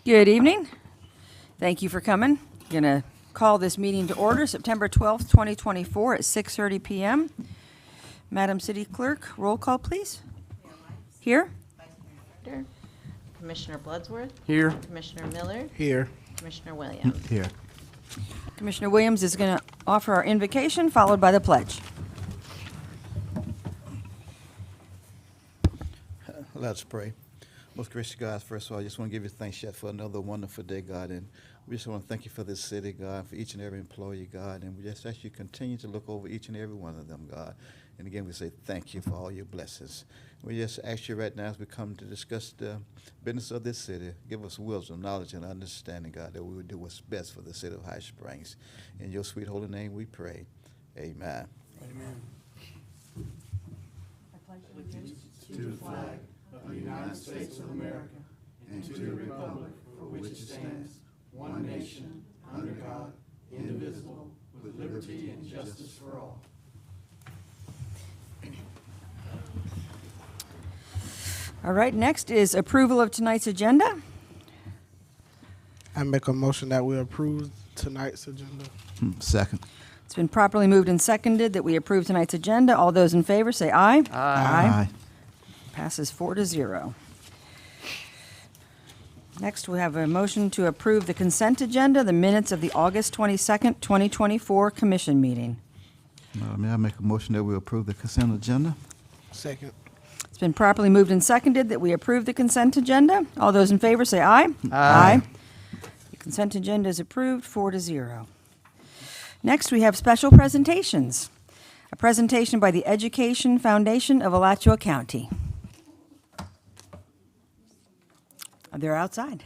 Good evening. Thank you for coming. Going to call this meeting to order September 12th, 2024 at 6:30 p.m. Madam City Clerk, roll call, please. Here. Here. Commissioner Bloodsworth. Here. Commissioner Miller. Here. Commissioner Williams. Here. Commissioner Williams is going to offer our invocation, followed by the pledge. Let's pray. Most gracious God, first of all, I just want to give you thanks yet for another wonderful day, God. And we just want to thank you for this city, God, for each and every employee, God. And we just ask you to continue to look over each and every one of them, God. And again, we say thank you for all your blessings. We just ask you right now as we come to discuss the business of this city, give us wisdom, knowledge, and understanding, God, that we would do what's best for the city of High Springs. In your sweet holy name we pray. Amen. Amen. To the flag of the United States of America and to the republic for which it stands, one nation, under God, indivisible, with liberty and justice for all. All right, next is approval of tonight's agenda. I make a motion that we approve tonight's agenda. Second. It's been properly moved and seconded that we approve tonight's agenda. All those in favor say aye. Aye. Passes 4-0. Next, we have a motion to approve the consent agenda, the minutes of the August 22nd, 2024 commission meeting. May I make a motion that we approve the consent agenda? Second. It's been properly moved and seconded that we approve the consent agenda. All those in favor say aye. Aye. The consent agenda is approved, 4-0. Next, we have special presentations. A presentation by the Education Foundation of Alachua County. They're outside.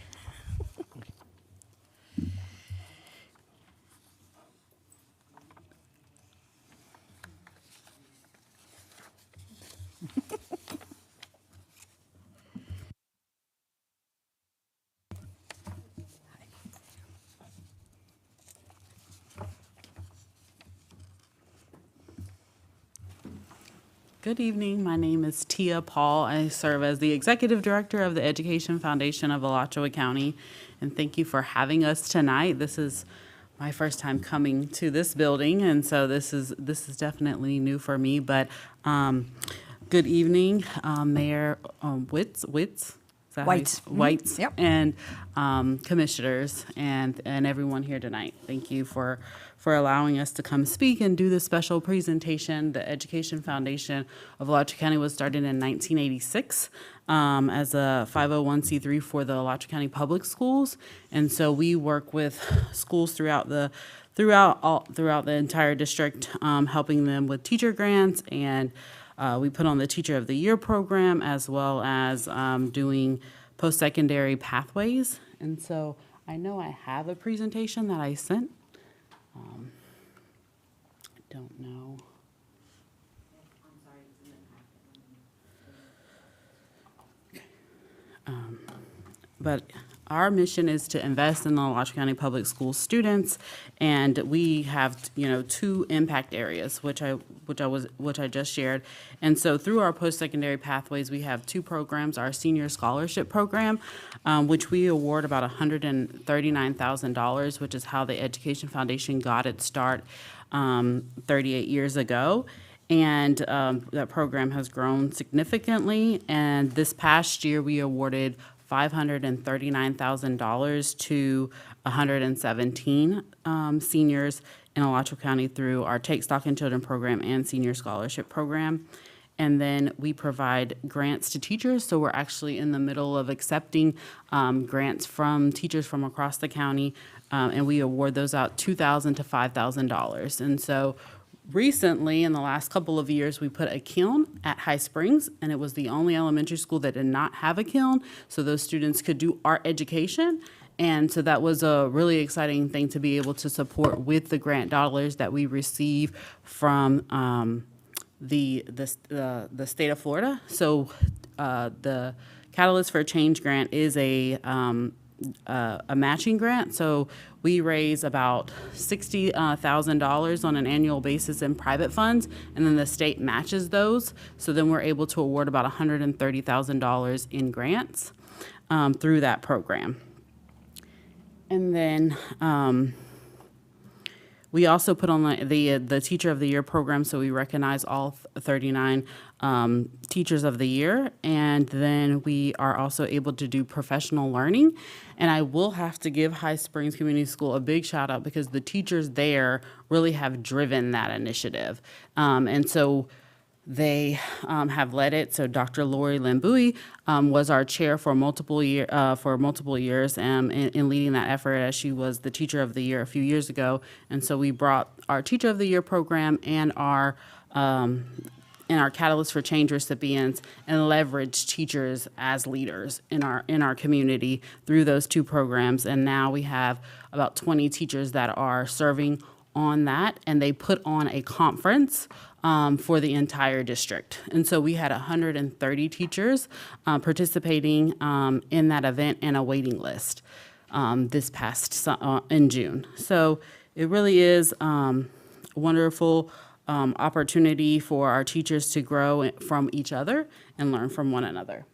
Good evening. My name is Tia Paul. I serve as the Executive Director of the Education Foundation of Alachua County, and thank you for having us tonight. This is my first time coming to this building, and so this is definitely new for me. But good evening, Mayor Witz. Is that how you- Whites. Whites. Yep. And commissioners and everyone here tonight. Thank you for allowing us to come speak and do this special presentation. The Education Foundation of Alachua County was started in 1986 as a 501c3 for the Alachua County Public Schools, and so we work with schools throughout the entire district, helping them with teacher grants, and we put on the Teacher of the Year program as well as doing post-secondary pathways. And so I know I have a presentation that I sent. I don't know. But our mission is to invest in the Alachua County Public School students, and we have, two impact areas, which I just shared. And so through our post-secondary pathways, we have two programs: our senior scholarship program, which we award about $139,000, which is how the Education Foundation got its start 38 years ago. And that program has grown significantly. And this past year, we awarded $539,000 to 117 seniors in Alachua County through our Take Stock in Children program and senior scholarship program. And then we provide grants to teachers. So we're actually in the middle of accepting grants from teachers from across the county, and we award those out $2,000 to $5,000. And so recently, in the last couple of years, we put a kiln at High Springs, and it was the only elementary school that did not have a kiln, so those students could do art education. And so that was a really exciting thing to be able to support with the grant dollars that we receive from the state of Florida. So the Catalyst for Change grant is a matching grant. So we raise about $60,000 on an annual basis in private funds, and then the state matches those. So then we're able to award about $130,000 in grants through that program. And then we also put on the Teacher of the Year program, so we recognize all 39 Teachers of the Year. And then we are also able to do professional learning. And I will have to give High Springs Community School a big shout out because the teachers there really have driven that initiative. And so they have led it. So Dr. Lori Lambui was our chair for multiple years in leading that effort, as she was the Teacher of the Year a few years ago. And so we brought our Teacher of the Year program and our Catalyst for Change recipients and leveraged teachers as leaders in our community through those two programs. And now we have about 20 teachers that are serving on that, and they put on a conference for the entire district. And so we had 130 teachers participating in that event and a waiting list this past in June. So it really is a wonderful opportunity for our teachers to grow from each other and learn from one another.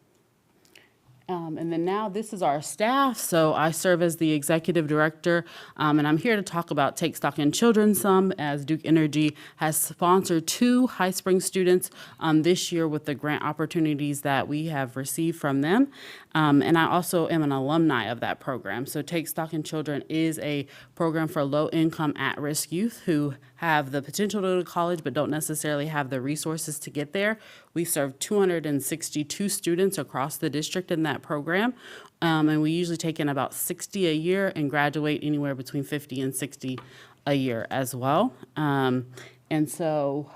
And then now this is our staff. So I serve as the executive director, and I'm here to talk about Take Stock in Children some, as Duke Energy has sponsored 2 High Springs students this year with the grant opportunities that we have received from them. And I also am an alumni of that program. So Take Stock in Children is a program for low-income, at-risk youth who have the potential to go to college but don't necessarily have the resources to get there. We serve 262 students across the district in that program, and we usually take in about 60 a year and graduate anywhere between 50 and 60 a year as well. And so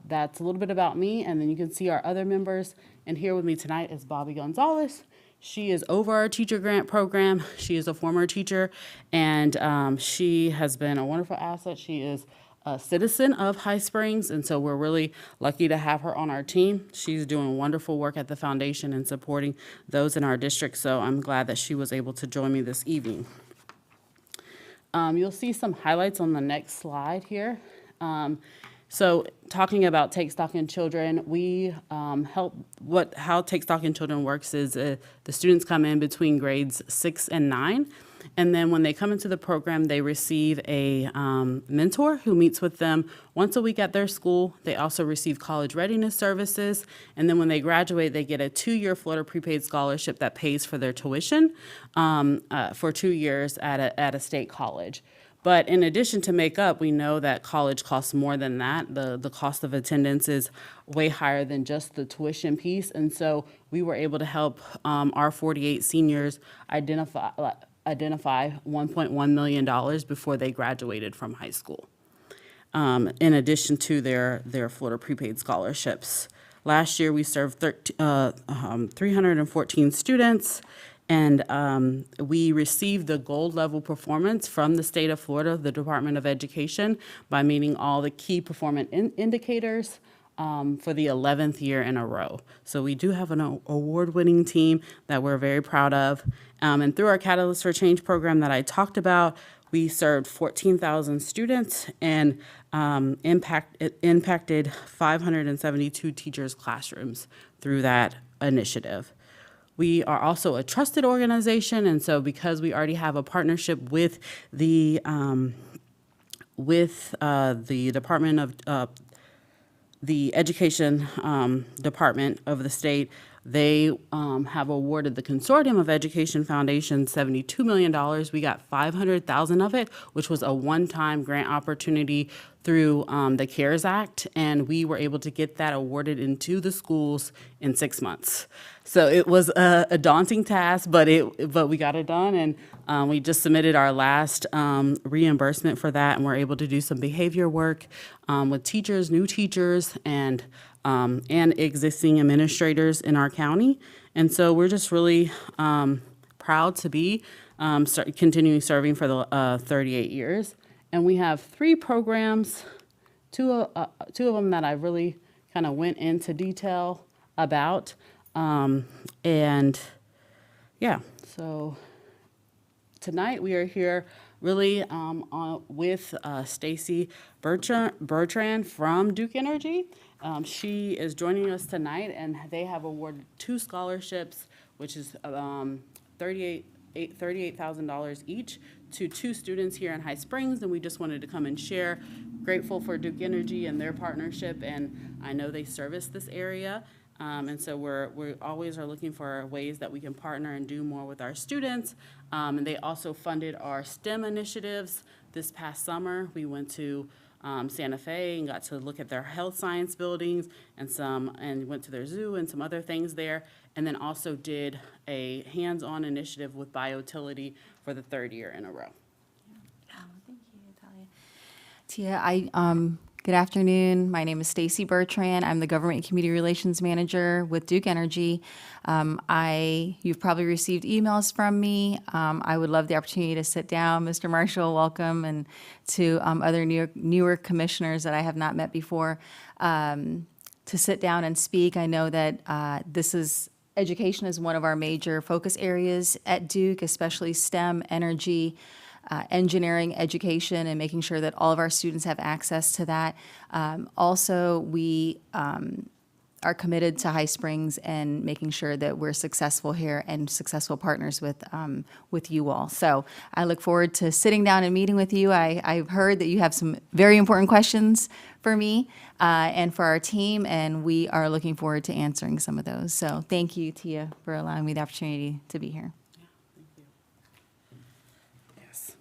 that's a little bit about me, and then you can see our other members. And here with me tonight is Bobby Gonzalez. She is over our teacher grant program. She is a former teacher, and she has been a wonderful asset. She is a citizen of High Springs, and so we're really lucky to have her on our team. She's doing wonderful work at the foundation and supporting those in our district, so I'm glad that she was able to join me this evening. You'll see some highlights on the next slide here. So talking about Take Stock in Children, we how Take Stock in Children works is the students come in between grades 6 and 9. And then when they come into the program, they receive a mentor who meets with them once a week at their school. They also receive college readiness services. And then when they graduate, they get a 2-year Florida prepaid scholarship that pays for their tuition for 2 years at a state college. But in addition to make up, we know that college costs more than that. The cost of attendance is way higher than just the tuition piece. And so we were able to help our 48 seniors identify $1.1 million before they graduated from high school, in addition to their Florida prepaid scholarships. Last year, we served 314 students, and we received the gold level performance from the state of Florida, the Department of Education, by meeting all the key performance indicators for the 11th year in a row. So we do have an award-winning team that we're very proud of. And through our Catalyst for Change program that I talked about, we served 14,000 students and impacted 572 teachers' classrooms through that initiative. We are also a trusted organization, and so because we already have a partnership with the Department of the Education Department of the state, they have awarded the Consortium of Education Foundation $72 million. We got $500,000 of it, which was a one-time grant opportunity through the CARES Act, and we were able to get that awarded into the schools in 6 months. So it was a daunting task, but we got it done, and we just submitted our last reimbursement for that, and we're able to do some behavior work with teachers, new teachers, and existing administrators in our county. And so we're just really proud to be continuing serving for the 38 years. And we have 3 programs, two of them that I really kind of went into detail about. And yeah, so tonight we are here really with Stacy Bertrand from Duke Energy. She is joining us tonight, and they have awarded 2 scholarships, which is $38,000 each to 2 students here in High Springs, and we just wanted to come and share. Grateful for Duke Energy and their partnership, and I know they service this area. And so we always are looking for ways that we can partner and do more with our students. And they also funded our STEM initiatives this past summer. We went to Santa Fe and got to look at their health science buildings and went to their zoo and some other things there. And then also did a hands-on initiative with Biotility for the 3rd year in a row. Thank you, Tia. Good afternoon. My name is Stacy Bertrand. I'm the Government and Community Relations Manager with Duke Energy. You've probably received emails from me. I would love the opportunity to sit down. Mr. Marshall, welcome, and to other newer commissioners that I have not met before, to sit down and speak. I know that education is one of our major focus areas at Duke, especially STEM, energy, engineering education, and making sure that all of our students have access to that. Also, we are committed to High Springs and making sure that we're successful here and successful partners with you all. So I look forward to sitting down and meeting with you. I've heard that you have some very important questions for me and for our team, and we are looking forward to answering some of those. So thank you, Tia, for allowing me the opportunity to be here. Yes.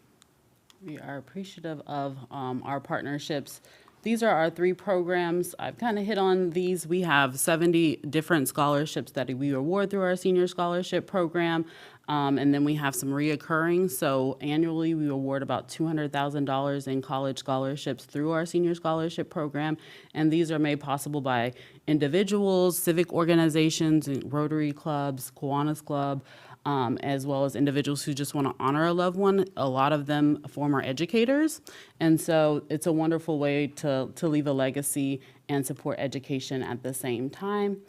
We are appreciative of our partnerships. These are our 3 programs. I've kind of hit on these. We have 70 different scholarships that we award through our senior scholarship program. And then we have some reoccurring. So annually, we award about $200,000 in college scholarships through our senior scholarship program. And these are made possible by individuals, civic organizations, Rotary clubs, Kiwanis Club, as well as individuals who just want to honor a loved one. A lot of them former educators. And so it's a wonderful way to leave a legacy and support education at the same time.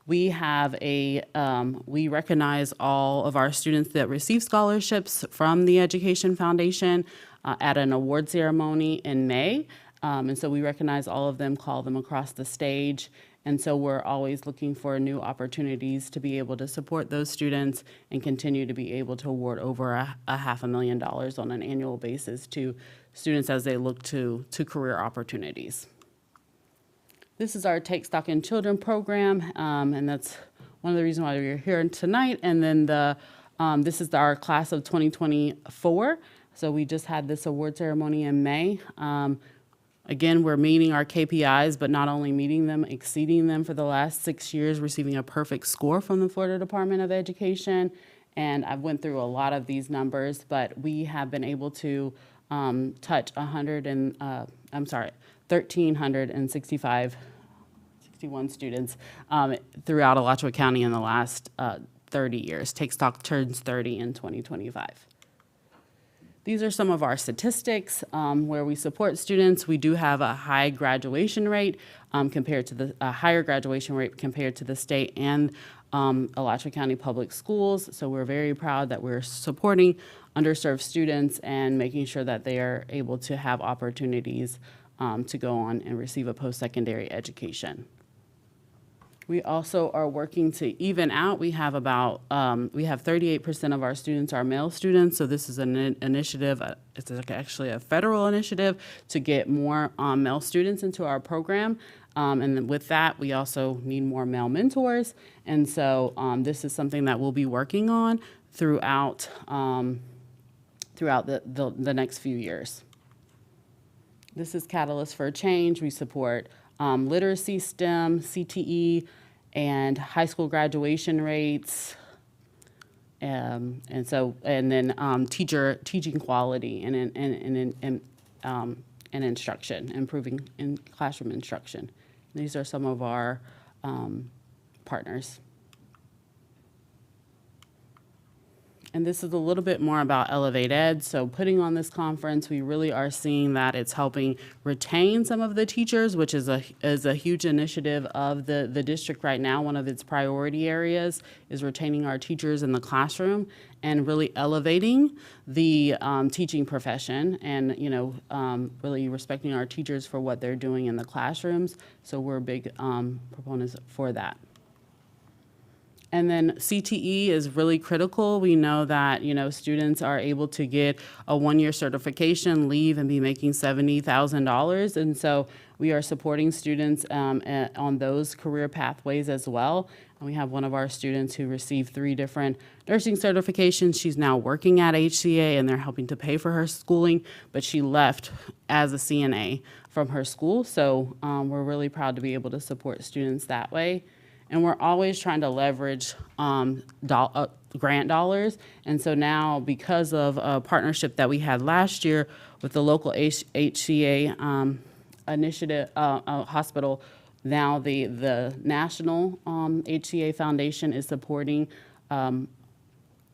We have we recognize all of our students that receive scholarships from the Education Foundation at an award ceremony in May. And so we recognize all of them, call them across the stage. And so we're always looking for new opportunities to be able to support those students and continue to be able to award over a $500,000 on an annual basis to students as they look to career opportunities. This is our Take Stock in Children program, and that's one of the reasons why we're here tonight. And then this is our class of 2024. So we just had this award ceremony in May. Again, we're meeting our KPIs, but not only meeting them, exceeding them for the last 6 years, receiving a perfect score from the Florida Department of Education. And I've went through a lot of these numbers, but we have been able to touch 1,361 students throughout Alachua County in the last 30 years. Take Stock turns 30 in 2025. These are some of our statistics where we support students. We do have a high graduation rate compared to a higher graduation rate compared to the state and Alachua County Public Schools. So we're very proud that we're supporting underserved students and making sure that they are able to have opportunities to go on and receive a post-secondary education. We also are working to even out. We have 38% of our students are male students. So this is an initiative, it's actually a federal initiative to get more male students into our program. And then with that, we also need more male mentors. And so this is something that we'll be working on throughout the next few years. This is Catalyst for Change. We support literacy, STEM, CTE, and high school graduation rates, and then teaching quality and instruction, improving in classroom instruction. These are some of our partners. And this is a little bit more about Elevate Ed. So putting on this conference, we really are seeing that it's helping retain some of the teachers, which is a huge initiative of the district right now. One of its priority areas is retaining our teachers in the classroom and really elevating the teaching profession and, really respecting our teachers for what they're doing in the classrooms. So we're big proponents for that. And then CTE is really critical. We know that, students are able to get a one-year certification, leave, and be making $70,000. And so we are supporting students on those career pathways as well. And we have one of our students who received 3 different nursing certifications. She's now working at HCA, and they're helping to pay for her schooling, but she left as a CNA from her school. So we're really proud to be able to support students that way. And we're always trying to leverage grant dollars. And so now, because of a partnership that we had last year with the local HCA initiative hospital, now the National HCA Foundation is supporting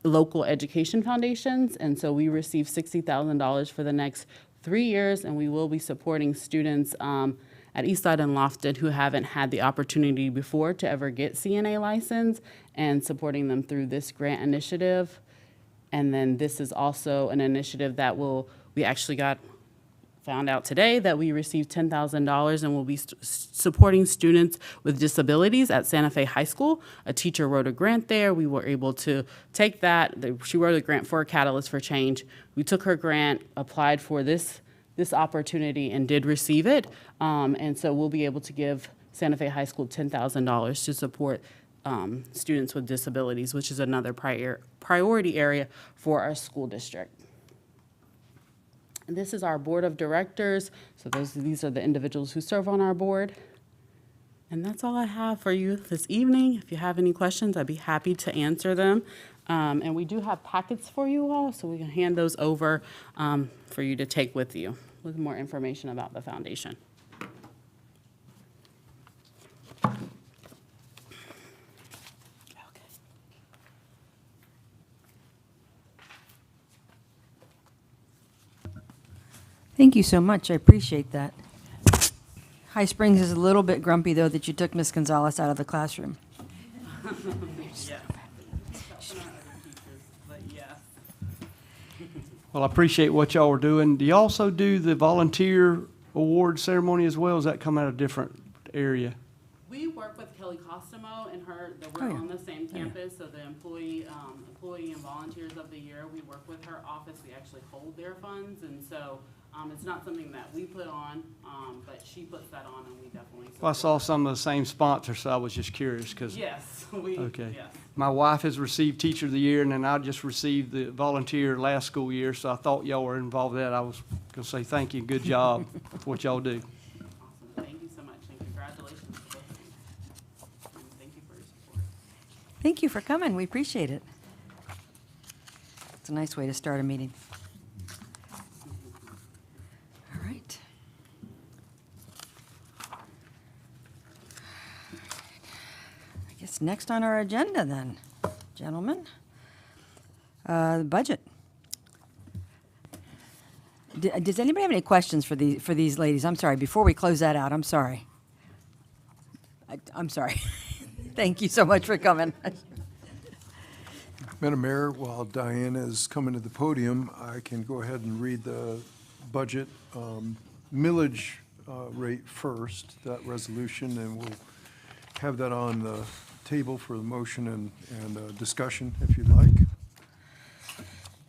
local education foundations. And so we receive $60,000 for the next 3 years, and we will be supporting students at Eastside and Lofton who haven't had the opportunity before to ever get CNA license, and supporting them through this grant initiative. And then this is also an initiative that we actually found out today that we received $10,000, and we'll be supporting students with disabilities at Santa Fe High School. A teacher wrote a grant there. We were able to take that. She wrote a grant for a Catalyst for Change. We took her grant, applied for this opportunity, and did receive it. And so we'll be able to give Santa Fe High School $10,000 to support students with disabilities, which is another priority area for our school district. And this is our board of directors. So these are the individuals who serve on our board. And that's all I have for you this evening. If you have any questions, I'd be happy to answer them. And we do have packets for you all, so we can hand those over for you to take with you with more information about the foundation. Thank you so much. I appreciate that. High Springs is a little bit grumpy, though, that you took Miss Gonzalez out of the classroom. Well, I appreciate what y'all are doing. Do you also do the volunteer award ceremony as well? Does that come out of a different area? We work with Kelly Costomo and her, we're Oh, yeah. on the same campus, so the employee and volunteers of the year, we work with her office. We actually hold their funds, and so it's not something that we put on, but she puts that on, and we definitely support. Well, I saw some of the same sponsors, so I was just curious because. Yes, Okay. yes. My wife has received Teacher of the Year, and then I just received the volunteer last school year, so I thought y'all were involved in that. I was going to say thank you, good job for what y'all do. Awesome. Thank you so much, and congratulations to both of you. And thank you for your support. Thank you for coming. We appreciate it. It's a nice way to start a meeting. All right. I guess next on our agenda then, gentlemen, the budget. Does anybody have any questions for these ladies? I'm sorry, before we close that out, I'm sorry. I'm sorry. Thank you so much for coming. Madam Mayor, while Diane is coming to the podium, I can go ahead and read the budget millage rate first, that resolution, and we'll have that on the table for the motion and discussion, if you'd like.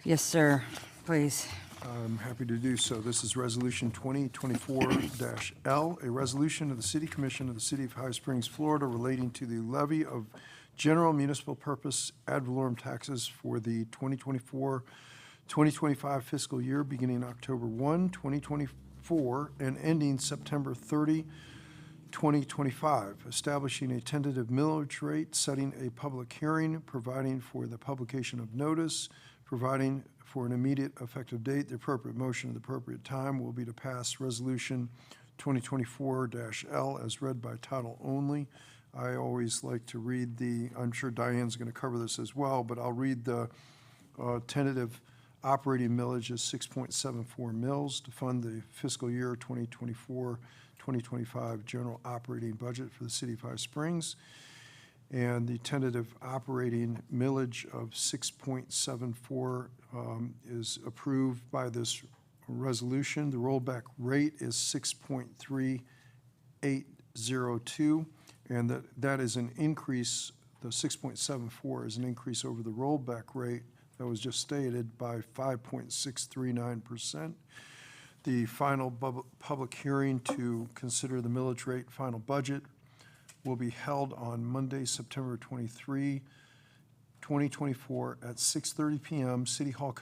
Yes, sir, please. I'm happy to do so. This is Resolution 2024-L, a resolution of the City Commission of the City of High Springs, Florida, relating to the levy of general municipal purpose ad valorem taxes for the 2024-2025 fiscal year, beginning October 1, 2024, and ending September 30, 2025, establishing a tentative millage rate, setting a public hearing, providing for the publication of notice, providing for an immediate effective date. The appropriate motion at the appropriate time will be to pass Resolution 2024-L as read by title only. I always like to read I'm sure Diane's going to cover this as well, but I'll read the tentative operating millage is 6.74 mils to fund the fiscal year 2024-2025 general operating budget for the City of High Springs. And the tentative operating millage of 6.74 is approved by this resolution. The rollback rate is 6.3802, and that is an increase the 6.74 is an increase over the rollback rate that was just stated by 5.639%. The final public hearing to consider the millage rate final budget will be held on Monday, September 23, 2024 at 6:30 p.m. City Hall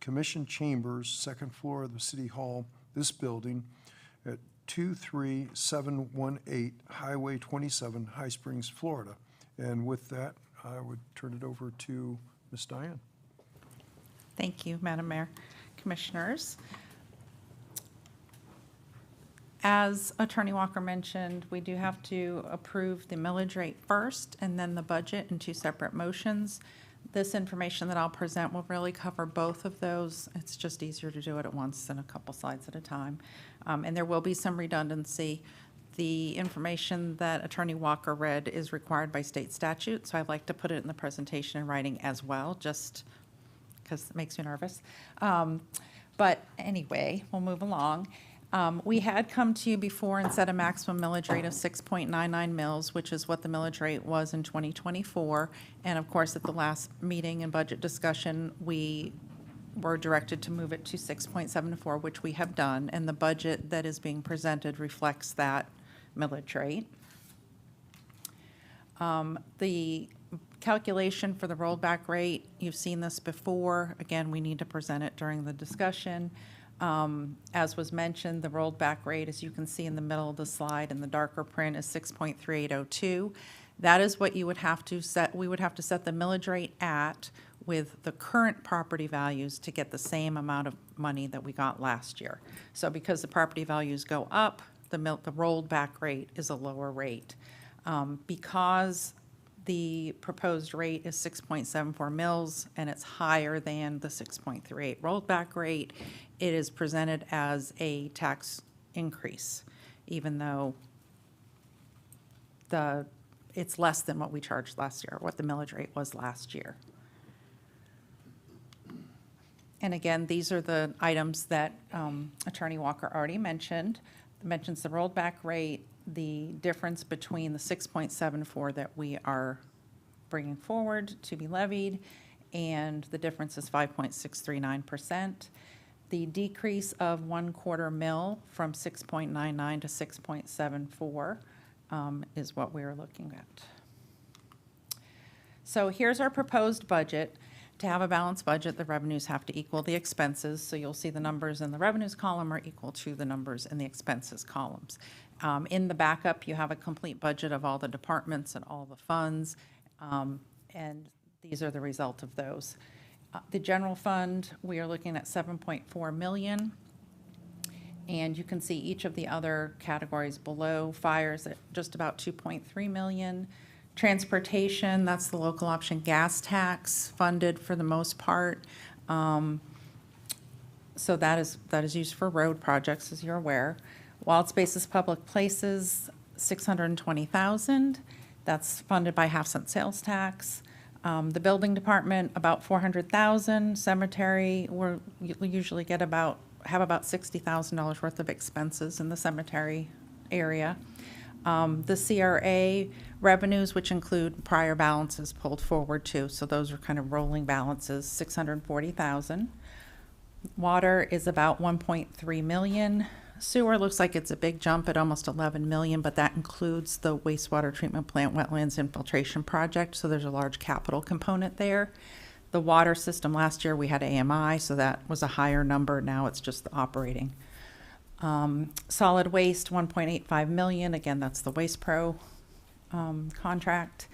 Commission Chambers, second floor of the City Hall, this building, at 23718 Highway 27, High Springs, Florida. And with that, I would turn it over to Ms. Diane. Thank you, Madam Mayor. Commissioners, as Attorney Walker mentioned, we do have to approve the millage rate first and then the budget in two separate motions. This information that I'll present will really cover both of those. It's just easier to do it at once than a couple slides at a time. And there will be some redundancy. The information that Attorney Walker read is required by state statute, so I'd like to put it in the presentation in writing as well, just because it makes me nervous. But anyway, we'll move along. We had come to you before and set a maximum millage rate of 6.99 mils, which is what the millage rate was in 2024. And of course, at the last meeting and budget discussion, we were directed to move it to 6.74, which we have done. And the budget that is being presented reflects that millage rate. The calculation for the rollback rate, you've seen this before. Again, we need to present it during the discussion. As was mentioned, the rolled back rate, as you can see in the middle of the slide in the darker print, is 6.3802. That is what you would have to set, we would have to set the millage rate at with the current property values to get the same amount of money that we got last year. So because the property values go up, the rolled back rate is a lower rate. Because the proposed rate is 6.74 mils and it's higher than the 6.38 rolled back rate, it is presented as a tax increase, even though it's less than what we charged last year, what the millage rate was last year. And again, these are the items that Attorney Walker already mentioned. Mentions the rolled back rate, the difference between the 6.74 that we are bringing forward to be levied, and the difference is 5.639%. The decrease of 1/4 mil from 6.99 to 6.74 is what we're looking at. So here's our proposed budget. To have a balanced budget, the revenues have to equal the expenses. So you'll see the numbers in the revenues column are equal to the numbers in the expenses columns. In the backup, you have a complete budget of all the departments and all the funds, and these are the result of those. The general fund, we are looking at 7.4 million. And you can see each of the other categories below. Fires at just about 2.3 million. Transportation, that's the local option gas tax, funded for the most part. So that is used for road projects, as you're aware. Wild spaces, public places, 620,000. That's funded by half-cent sales tax. The building department, about 400,000. Cemetery, we usually have about $60,000 worth of expenses in the cemetery area. The CRA revenues, which include prior balances pulled forward too, so those are kind of rolling balances, 640,000. Water is about 1.3 million. Sewer looks like it's a big jump at almost 11 million, but that includes the wastewater treatment plant wetlands infiltration project, so there's a large capital component there. The water system, last year we had AMI, so that was a higher number. Now it's just the operating. Solid waste, 1.85 million. Again, that's the Waste Pro contract.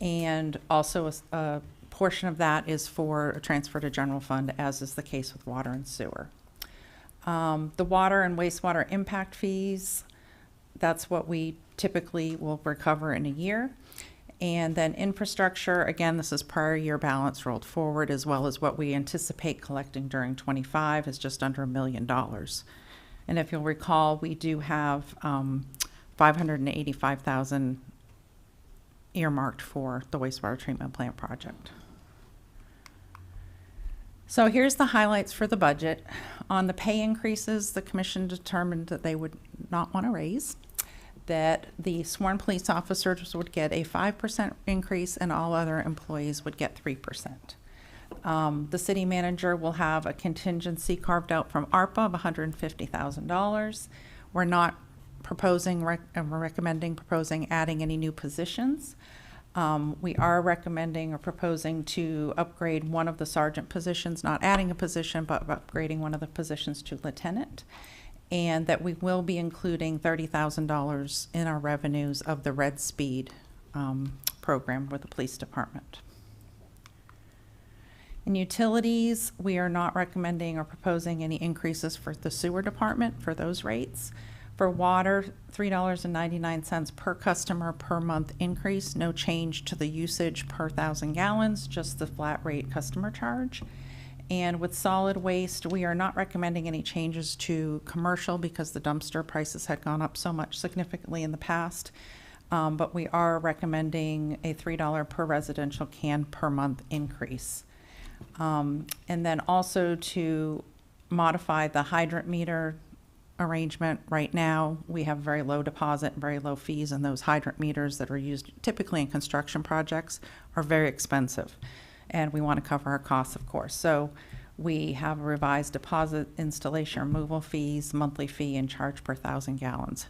And also a portion of that is for a transfer to general fund, as is the case with water and sewer. The water and wastewater impact fees, that's what we typically will recover in a year. And then infrastructure, again, this is prior year balance rolled forward, as well as what we anticipate collecting during 25 is just under $1 million. And if you'll recall, we do have 585,000 earmarked for the wastewater treatment plant project. So here's the highlights for the budget. On the pay increases, the commission determined that they would not want to raise. that the sworn police officers would get a 5% increase and all other employees would get 3%. The city manager will have a contingency carved out from ARPA of $150,000. We're not proposing adding any new positions. We are recommending or proposing to upgrade one of the sergeant positions, not adding a position, but upgrading one of the positions to lieutenant. And that we will be including $30,000 in our revenues of the Red Speed program with the police department. In utilities, we are not recommending or proposing any increases for the sewer department for those rates. For water, $3.99 per customer per month increase, no change to the usage per 1,000 gallons, just the flat rate customer charge. And with solid waste, we are not recommending any changes to commercial because the dumpster prices had gone up so much significantly in the past. But we are recommending a $3 per residential can per month increase. And then also to modify the hydrant meter arrangement. Right now, we have very low deposit and very low fees, and those hydrant meters that are used typically in construction projects are very expensive. And we want to cover our costs, of course. So we have a revised deposit, installation, removal fees, monthly fee, and charge per 1,000 gallons.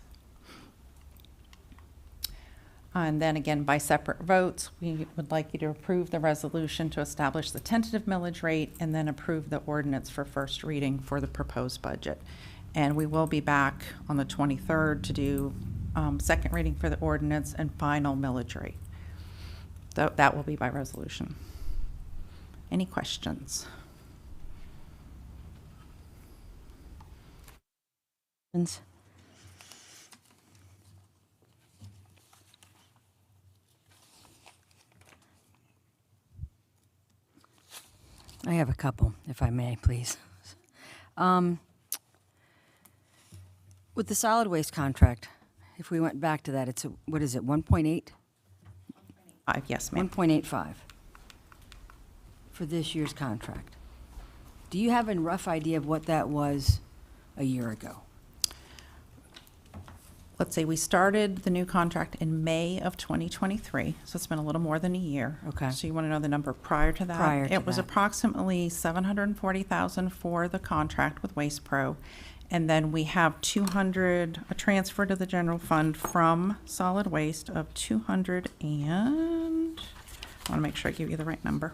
And then again, by separate votes, we would like you to approve the resolution to establish the tentative millage rate and then approve the ordinance for first reading for the proposed budget. And we will be back on the 23rd to do second reading for the ordinance and final millage rate. That will be by resolution. Any questions? I have a couple, if I may, please. With the solid waste contract, if we went back to that, it's, what is it, 1.8? Yes, ma'am. 1.85 for this year's contract. Do you have a rough idea of what that was a year ago? Let's say we started the new contract in May of 2023, so it's been a little more than a year. Okay. So you want to know the number prior to that? Prior to It was that. approximately $740,000 for the contract with Waste Pro. And then we have a transfer to the general fund from solid waste of 200 and, I want to make sure I give you the right number,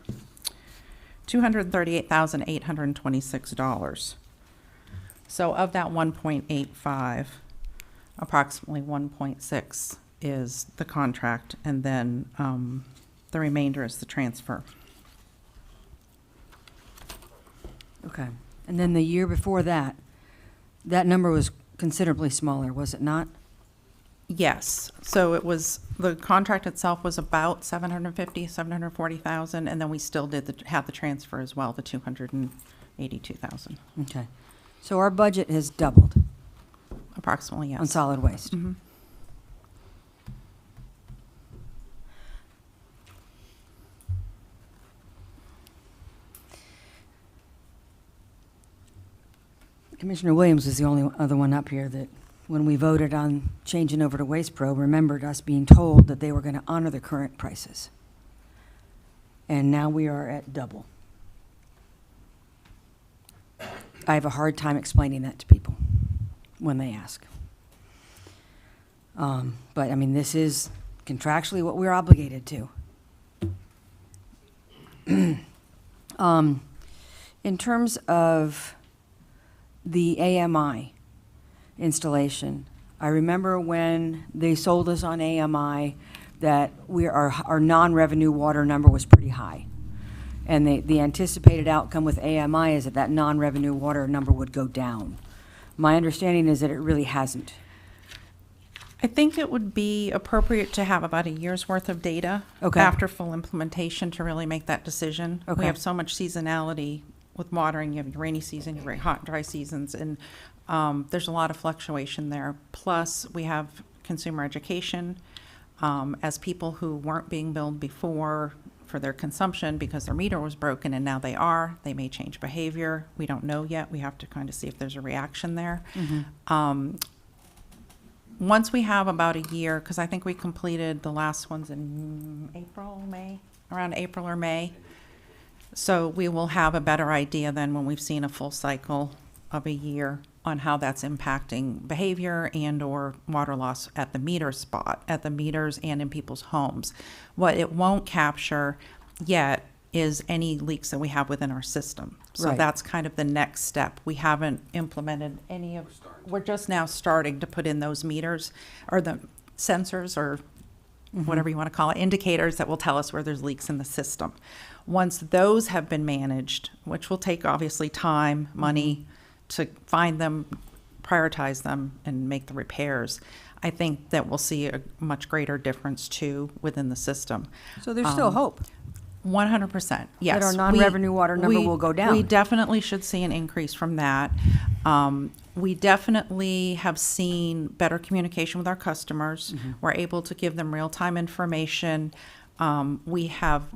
$238,826. So of that 1.85, approximately 1.6 is the contract, and then the remainder is the transfer. Okay. And then the year before that, that number was considerably smaller, was it not? Yes, so it was, the contract itself was about 740,000, and then we still did have the transfer as well, the 282,000, Okay. So our budget has doubled approximately, yes. on solid waste. Mhm. Commissioner Williams is the only other one up here that, when we voted on changing over to Waste Pro, remembered us being told that they were going to honor the current prices. And now we are at double. I have a hard time explaining that to people when they ask. But, I mean, this is contractually what we're obligated to. In terms of the AMI installation, I remember when they sold us on AMI that our non-revenue water number was pretty high. And the anticipated outcome with AMI is that that non-revenue water number would go down. My understanding is that it really hasn't. I think it would be appropriate to have about a year's worth of data Okay. after full implementation to really make that decision. Okay. We have so much seasonality with watering. You have your rainy season, your very hot and dry seasons, and there's a lot of fluctuation there. Plus, we have consumer education. As people who weren't being billed before for their consumption because their meter was broken and now they are, they may change behavior. We don't know yet. We have to kind of see if there's a reaction there. once we have about a year, because I think we completed the last ones in April, May, around April or May. So we will have a better idea then when we've seen a full cycle of a year on how that's impacting behavior and/or water loss at the meter spot, at the meters and in people's homes. What it won't capture yet is any leaks that we have within our system. So Right. that's kind of the next step. We haven't implemented any of, we're just now starting to put in those meters or the sensors or whatever you want to call it, indicators that will tell us where there's leaks in the system. Once those have been managed, which will take obviously time, money to find them, prioritize them, and make the repairs, I think that we'll see a much greater difference too within the system. So there's still hope. 100%, yes. our non-revenue water number will go down. We definitely should see an increase from that. We definitely have seen better communication with our customers. We're able to give them real-time information. We have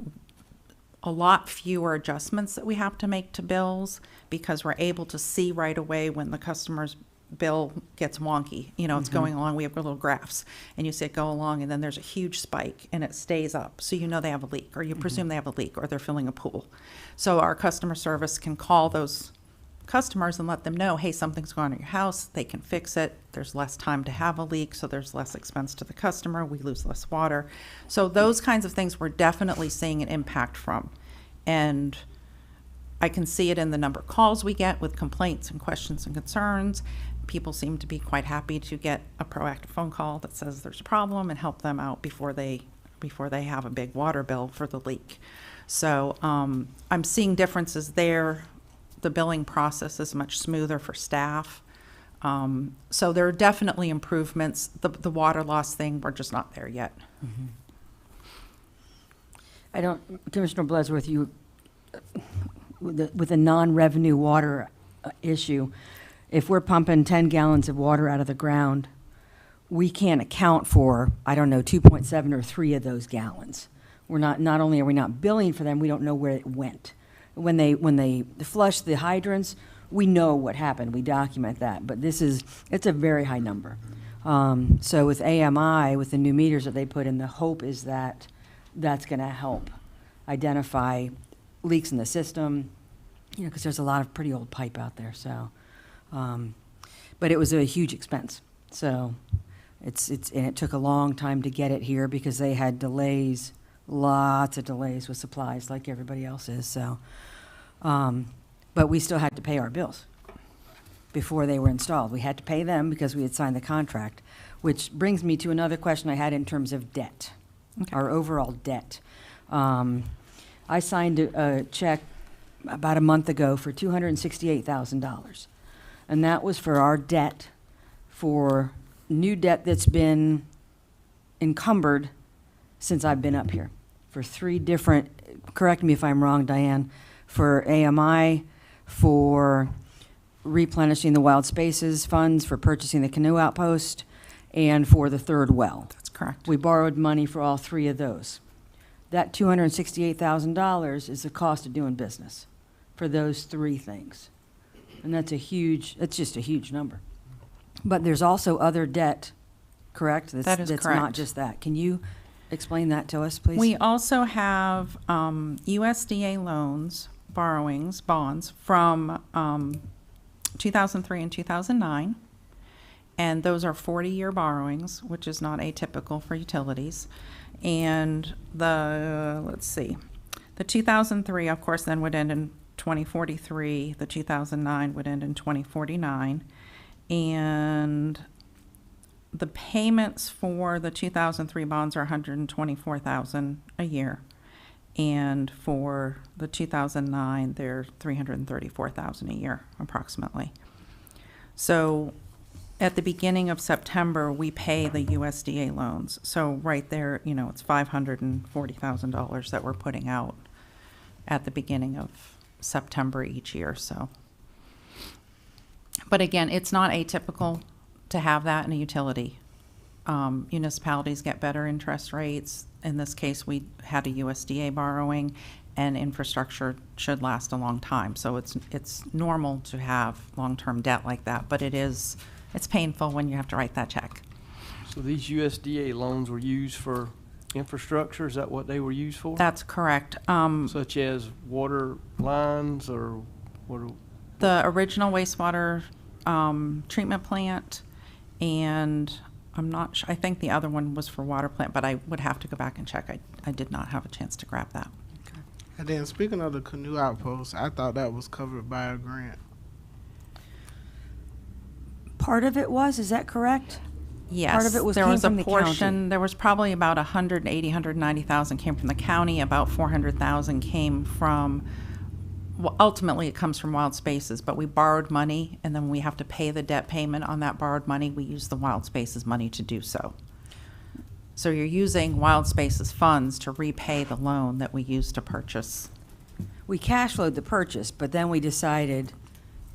a lot fewer adjustments that we have to make to bills because we're able to see right away when the customer's bill gets wonky. You know, it's going along, we have little graphs, and you see it go along, and then there's a huge spike, and it stays up. So you know they have a leak, or you presume they have a leak, or they're filling a pool. So our customer service can call those customers and let them know, hey, something's going on at your house, they can fix it. There's less time to have a leak, so there's less expense to the customer. We lose less water. So those kinds of things we're definitely seeing an impact from. And I can see it in the number of calls we get with complaints and questions and concerns. People seem to be quite happy to get a proactive phone call that says there's a problem and help them out before they have a big water bill for the leak. So I'm seeing differences there. The billing process is much smoother for staff. So there are definitely improvements. The water loss thing, we're just not there yet. I don't, Commissioner Blesworth, you, with the non-revenue water issue, if we're pumping 10 gallons of water out of the ground, we can't account for, I don't know, 2.7 or 3 of those gallons. We're not only are we not billing for them, we don't know where it went. When they flush the hydrants, we know what happened. We document that. But it's a very high number. So with AMI, with the new meters that they put in, the hope is that that's going to help identify leaks in the system, you know, because there's a lot of pretty old pipe out there. So, but it was a huge expense. So and it took a long time to get it here because they had delays, lots of delays with supplies like everybody else is. So, but we still had to pay our bills before they were installed. We had to pay them because we had signed the contract, which brings me to another question I had in terms of debt, our overall debt. I signed a check about a month ago for $268,000. And that was for our debt, for new debt that's been encumbered since I've been up here, for 3 different, correct me if I'm wrong, Diane, for AMI, for replenishing the wild spaces funds, for purchasing the canoe outpost, and for the 3rd well. That's correct. We borrowed money for all 3 of those. That $268,000 is the cost of doing business for those 3 things. And that's just a huge number. But there's also other debt, correct? That is That's not correct. just that. Can you explain that to us, please? We also have USDA loans, borrowings, bonds from 2003 and 2009. And those are 40-year borrowings, which is not atypical for utilities. And the 2003, of course, then would end in 2043. The 2009 would end in 2049. And the payments for the 2003 bonds are $124,000 a year. And for the 2009, they're $334,000 a year, approximately. So at the beginning of September, we pay the USDA loans. So right there, you know, it's $540,000 that we're putting out at the beginning of September each year, so. But again, it's not atypical to have that in a utility. Municipalities get better interest rates. In this case, we had a USDA borrowing, and infrastructure should last a long time. So it's normal to have long-term debt like that, but it's painful when you have to write that check. So these USDA loans were used for infrastructure, is that what they were used for? That's correct. Such as water lines or what? The original wastewater treatment plant, and I'm not sure, I think the other one was for water plant, but I would have to go back and check. I did not have a chance to grab that. And then speaking of the canoe outpost, I thought that was covered by a grant. Part of it was, is that correct? Yes. Part of it there came was from a the county. portion, there was probably about 180, 190,000 came from the county, about 400,000 came from, well, ultimately it comes from Wild Spaces, but we borrowed money, and then when we have to pay the debt payment on that borrowed money, we use the Wild Spaces money to do so. So you're using Wild Spaces funds to repay the loan that we used to purchase. We cash flowed the purchase, but then we decided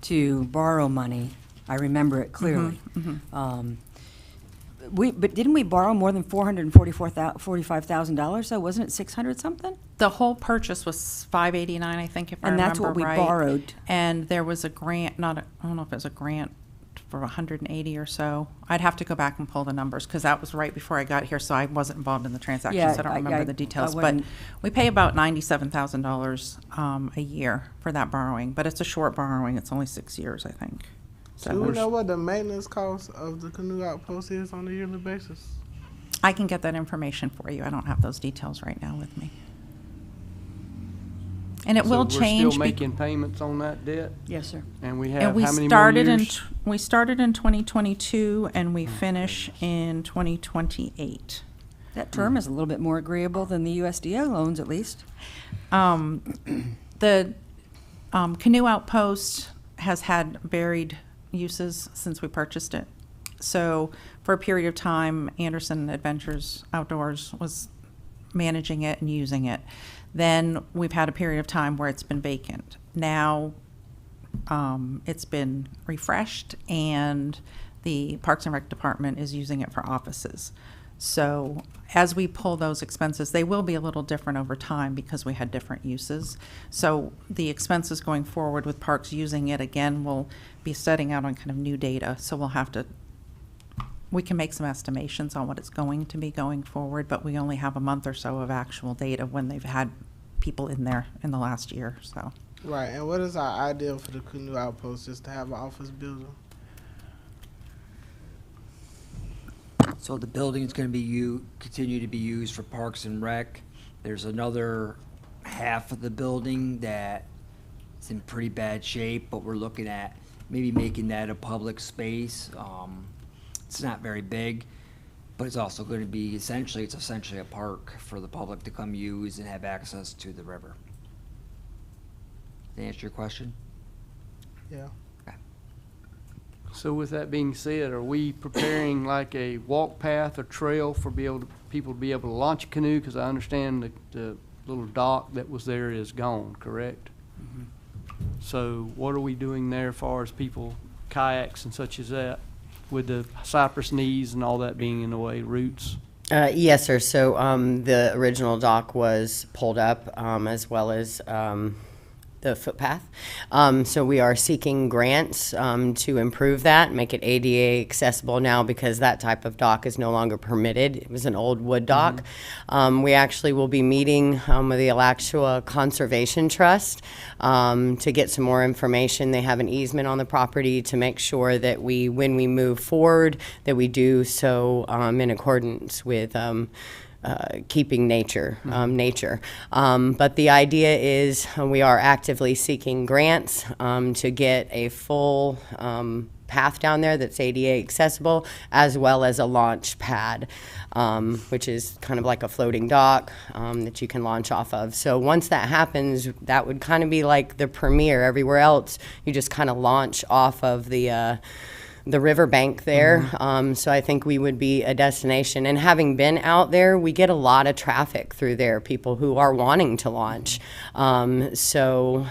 to borrow money. I remember it clearly. But didn't we borrow more than $445,000? So wasn't it 600 something? The whole purchase was $589, I think, if I And remember right. that's what we borrowed. And there was a grant, I don't know if it was a grant for 180 or so. I'd have to go back and pull the numbers, because that was right before I got here, so I wasn't involved in the transaction, Yeah, so I don't remember the details. But wouldn't- we pay about $97,000 a year for that borrowing, but it's a short borrowing. It's only 6 years, I think. Do we know what the maintenance cost of the canoe outpost is on a yearly basis? I can get that information for you. I don't have those details right now with me. And it will So change. we're still bec- making payments on that debt? Yes, sir. And we And have we how many more started years? we started in 2022, and we finish in 2028. That term is a little bit more agreeable than the USDA loans, at least. The canoe outpost has had varied uses since we purchased it. So for a period of time, Anderson Adventures Outdoors was managing it and using it. Then we've had a period of time where it's been vacant. Now it's been refreshed, and the Parks and Rec Department is using it for offices. So as we pull those expenses, they will be a little different over time because we had different uses. So the expenses going forward with Parks using it again will be setting out on kind of new data. So we'll have to, we can make some estimations on what it's going to be going forward, but we only have a month or so of actual data when they've had people in there in the last year, so. Right, and what is our ideal for the canoe outpost, just to have an office building? So the building's gonna be continue to be used for Parks and Rec. There's another half of the building that is in pretty bad shape, but we're looking at maybe making that a public space. It's not very big, but it's also gonna be it's essentially a park for the public to come use and have access to the river. Did I answer your question? Yeah. So with that being said, are we preparing like a walk path or trail for people to be able to launch a canoe? Because I understand the little dock that was there is gone, correct? So what are we doing there as far as people, kayaks and such as that, with the cypress knees and all that being in the way, roots? Yes, sir. So the original dock was pulled up, as well as the footpath. So we are seeking grants to improve that, make it ADA accessible now, because that type of dock is no longer permitted. It was an old wood dock. We actually will be meeting with the Alachua Conservation Trust to get some more information. They have an easement on the property to make sure that when we move forward, that we do so in accordance with keeping nature. But the idea is we are actively seeking grants to get a full path down there that's ADA accessible, as well as a launch pad, which is kind of like a floating dock that you can launch off of. So once that happens, that would kind of be like the premiere. Everywhere else, you just kind of launch off of the riverbank there. So I think we would be a destination. And having been out there, we get a lot of traffic through there, people who are wanting to launch. So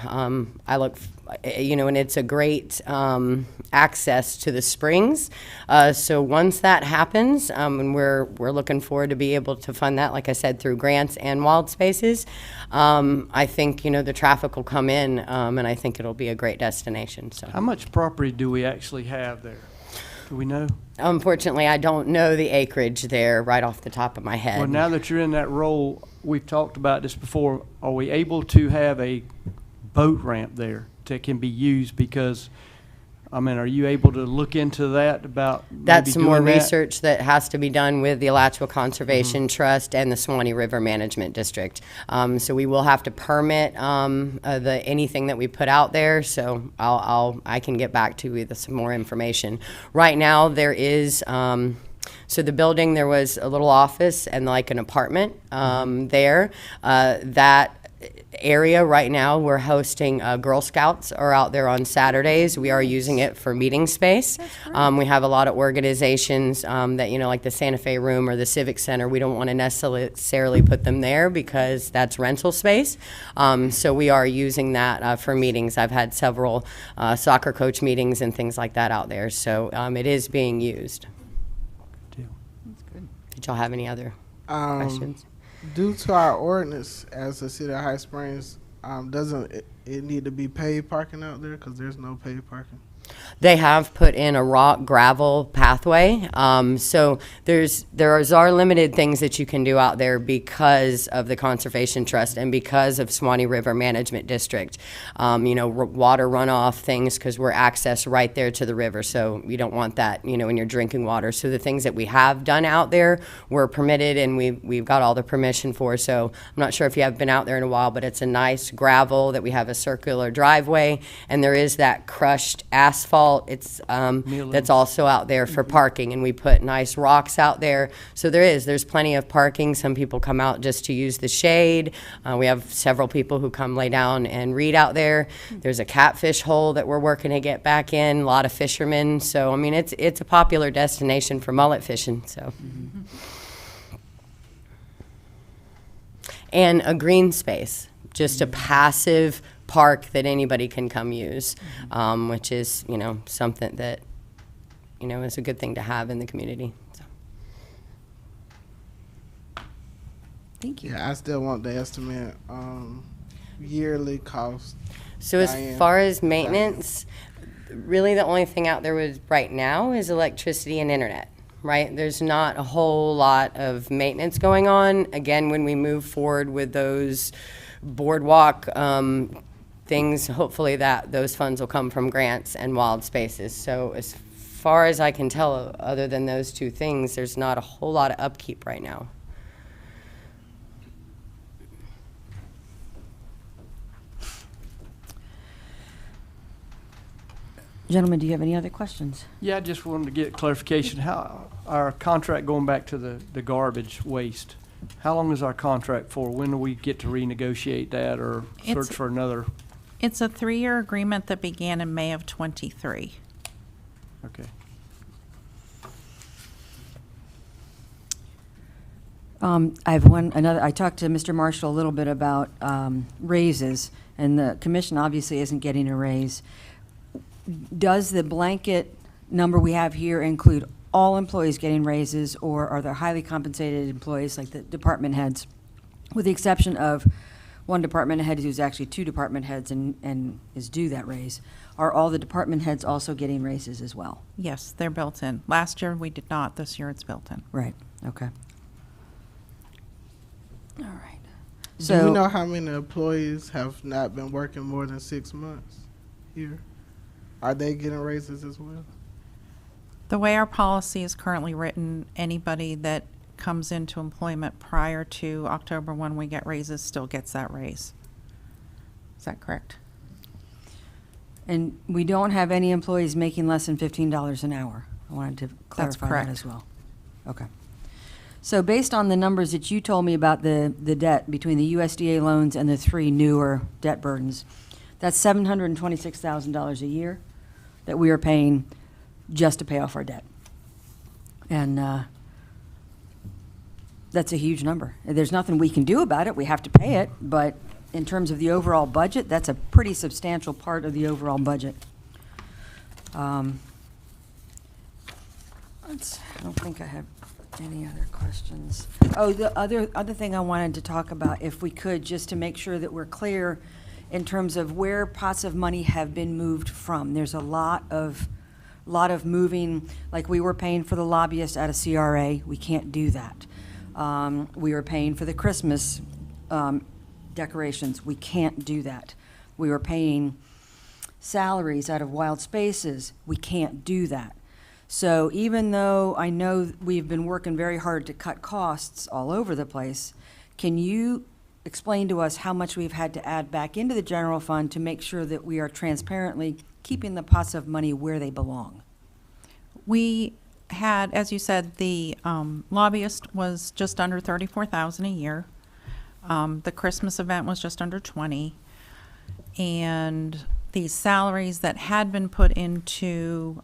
I look, and it's a great access to the springs. So once that happens, and we're looking forward to be able to fund that, like I said, through grants and Wild Spaces, I think, the traffic will come in, and I think it'll be a great destination. So How much property do we actually have there? Do we know? unfortunately, I don't know the acreage there right off the top of my head. Well, now that you're in that role, we've talked about this before, are we able to have a boat ramp there that can be used? Because, I mean, are you able to look into that about That's maybe some more doing that? research that has to be done with the Alachua Conservation Trust and the Swanee River Management District. So we will have to permit anything that we put out there. So I can get back to you with some more information. Right now, there is. So the building, there was a little office and like an apartment there. That area right now, we're hosting Girl Scouts are out there on Saturdays. We are using it for meeting space. We have a lot of organizations that, like the Santa Fe Room or the Civic Center. We don't want to necessarily put them there because that's rental space. So we are using that for meetings. I've had several soccer coach meetings and things like that out there. So it is being used. Did y'all have any other questions? Due to our ordinance as the city of High Springs, doesn't it need to be paid parking out there? Because there's no paid parking. They have put in a rock gravel pathway. So there are limited things that you can do out there because of the Conservation Trust and because of Swanee River Management District. Water runoff things because we're access right there to the river. So you don't want that, in your drinking water. So the things that we have done out there were permitted and we've got all the permission for. So I'm not sure if you have been out there in a while, but it's a nice gravel that we have a circular driveway and there is that crushed asphalt. It's that's also out there for parking, and we put nice rocks out there. So there's plenty of parking. Some people come out just to use the shade. We have several people who come lay down and read out there. There's a catfish hole that we're working to get back in. A lot of fishermen. So I mean, it's a popular destination for mullet fishing. So. And a green space, just a passive park that anybody can come use, which is, something that, is a good thing to have in the community. So. Thank you. Yeah, I still want the estimate yearly cost. So as far as maintenance, really the only thing out there right now is electricity and internet. Right? There's not a whole lot of maintenance going on. Again, when we move forward with those boardwalk things, hopefully those funds will come from grants and wild spaces. So as far as I can tell, other than those two things, there's not a whole lot of upkeep right now. Gentlemen, do you have any other questions? Yeah, I just wanted to get clarification. How our contract going back to the garbage waste, how long is our contract for? When do we get to renegotiate that or search for another? It's a 3-year agreement that began in May of '23. Okay. I have I talked to Mr. Marshall a little bit about raises, and the commission obviously isn't getting a raise. Does the blanket number we have here include all employees getting raises, or are there highly compensated employees like the department heads, with the exception of one department head who's actually 2 department heads and is due that raise? Are all the department heads also getting raises as well? Yes, they're built in. Last year we did not. This year it's built in. Right, okay. All right. Do we know how many employees have not been working more than 6 months here? Are they getting raises as well? The way our policy is currently written, anybody that comes into employment prior to October 1 we get raises still gets that raise. Is that correct? And we don't have any employees making less than $15 an hour. I wanted to clarify that correct. as well. Okay. So based on the numbers that you told me about the debt between the USDA loans and the 3 newer debt burdens, that's $726,000 a year that we are paying just to pay off our debt. And that's a huge number. There's nothing we can do about it. We have to pay it, but in terms of the overall budget, that's a pretty substantial part of the overall budget. I don't think I have any other questions. Oh, the other thing I wanted to talk about, if we could, just to make sure that we're clear in terms of where pots of money have been moved from. There's a lot of lot of moving, like we were paying for the lobbyist at a CRA. We can't do that. We were paying for the Christmas decorations. We can't do that. We were paying salaries out of Wild Spaces. We can't do that. So even though I know we've been working very hard to cut costs all over the place, can you explain to us how much we've had to add back into the general fund to make sure that we are transparently keeping the pots of money where they belong? We had, as you said, the lobbyist was just under 34,000 a year. The Christmas event was just under 20. And the salaries that had been put into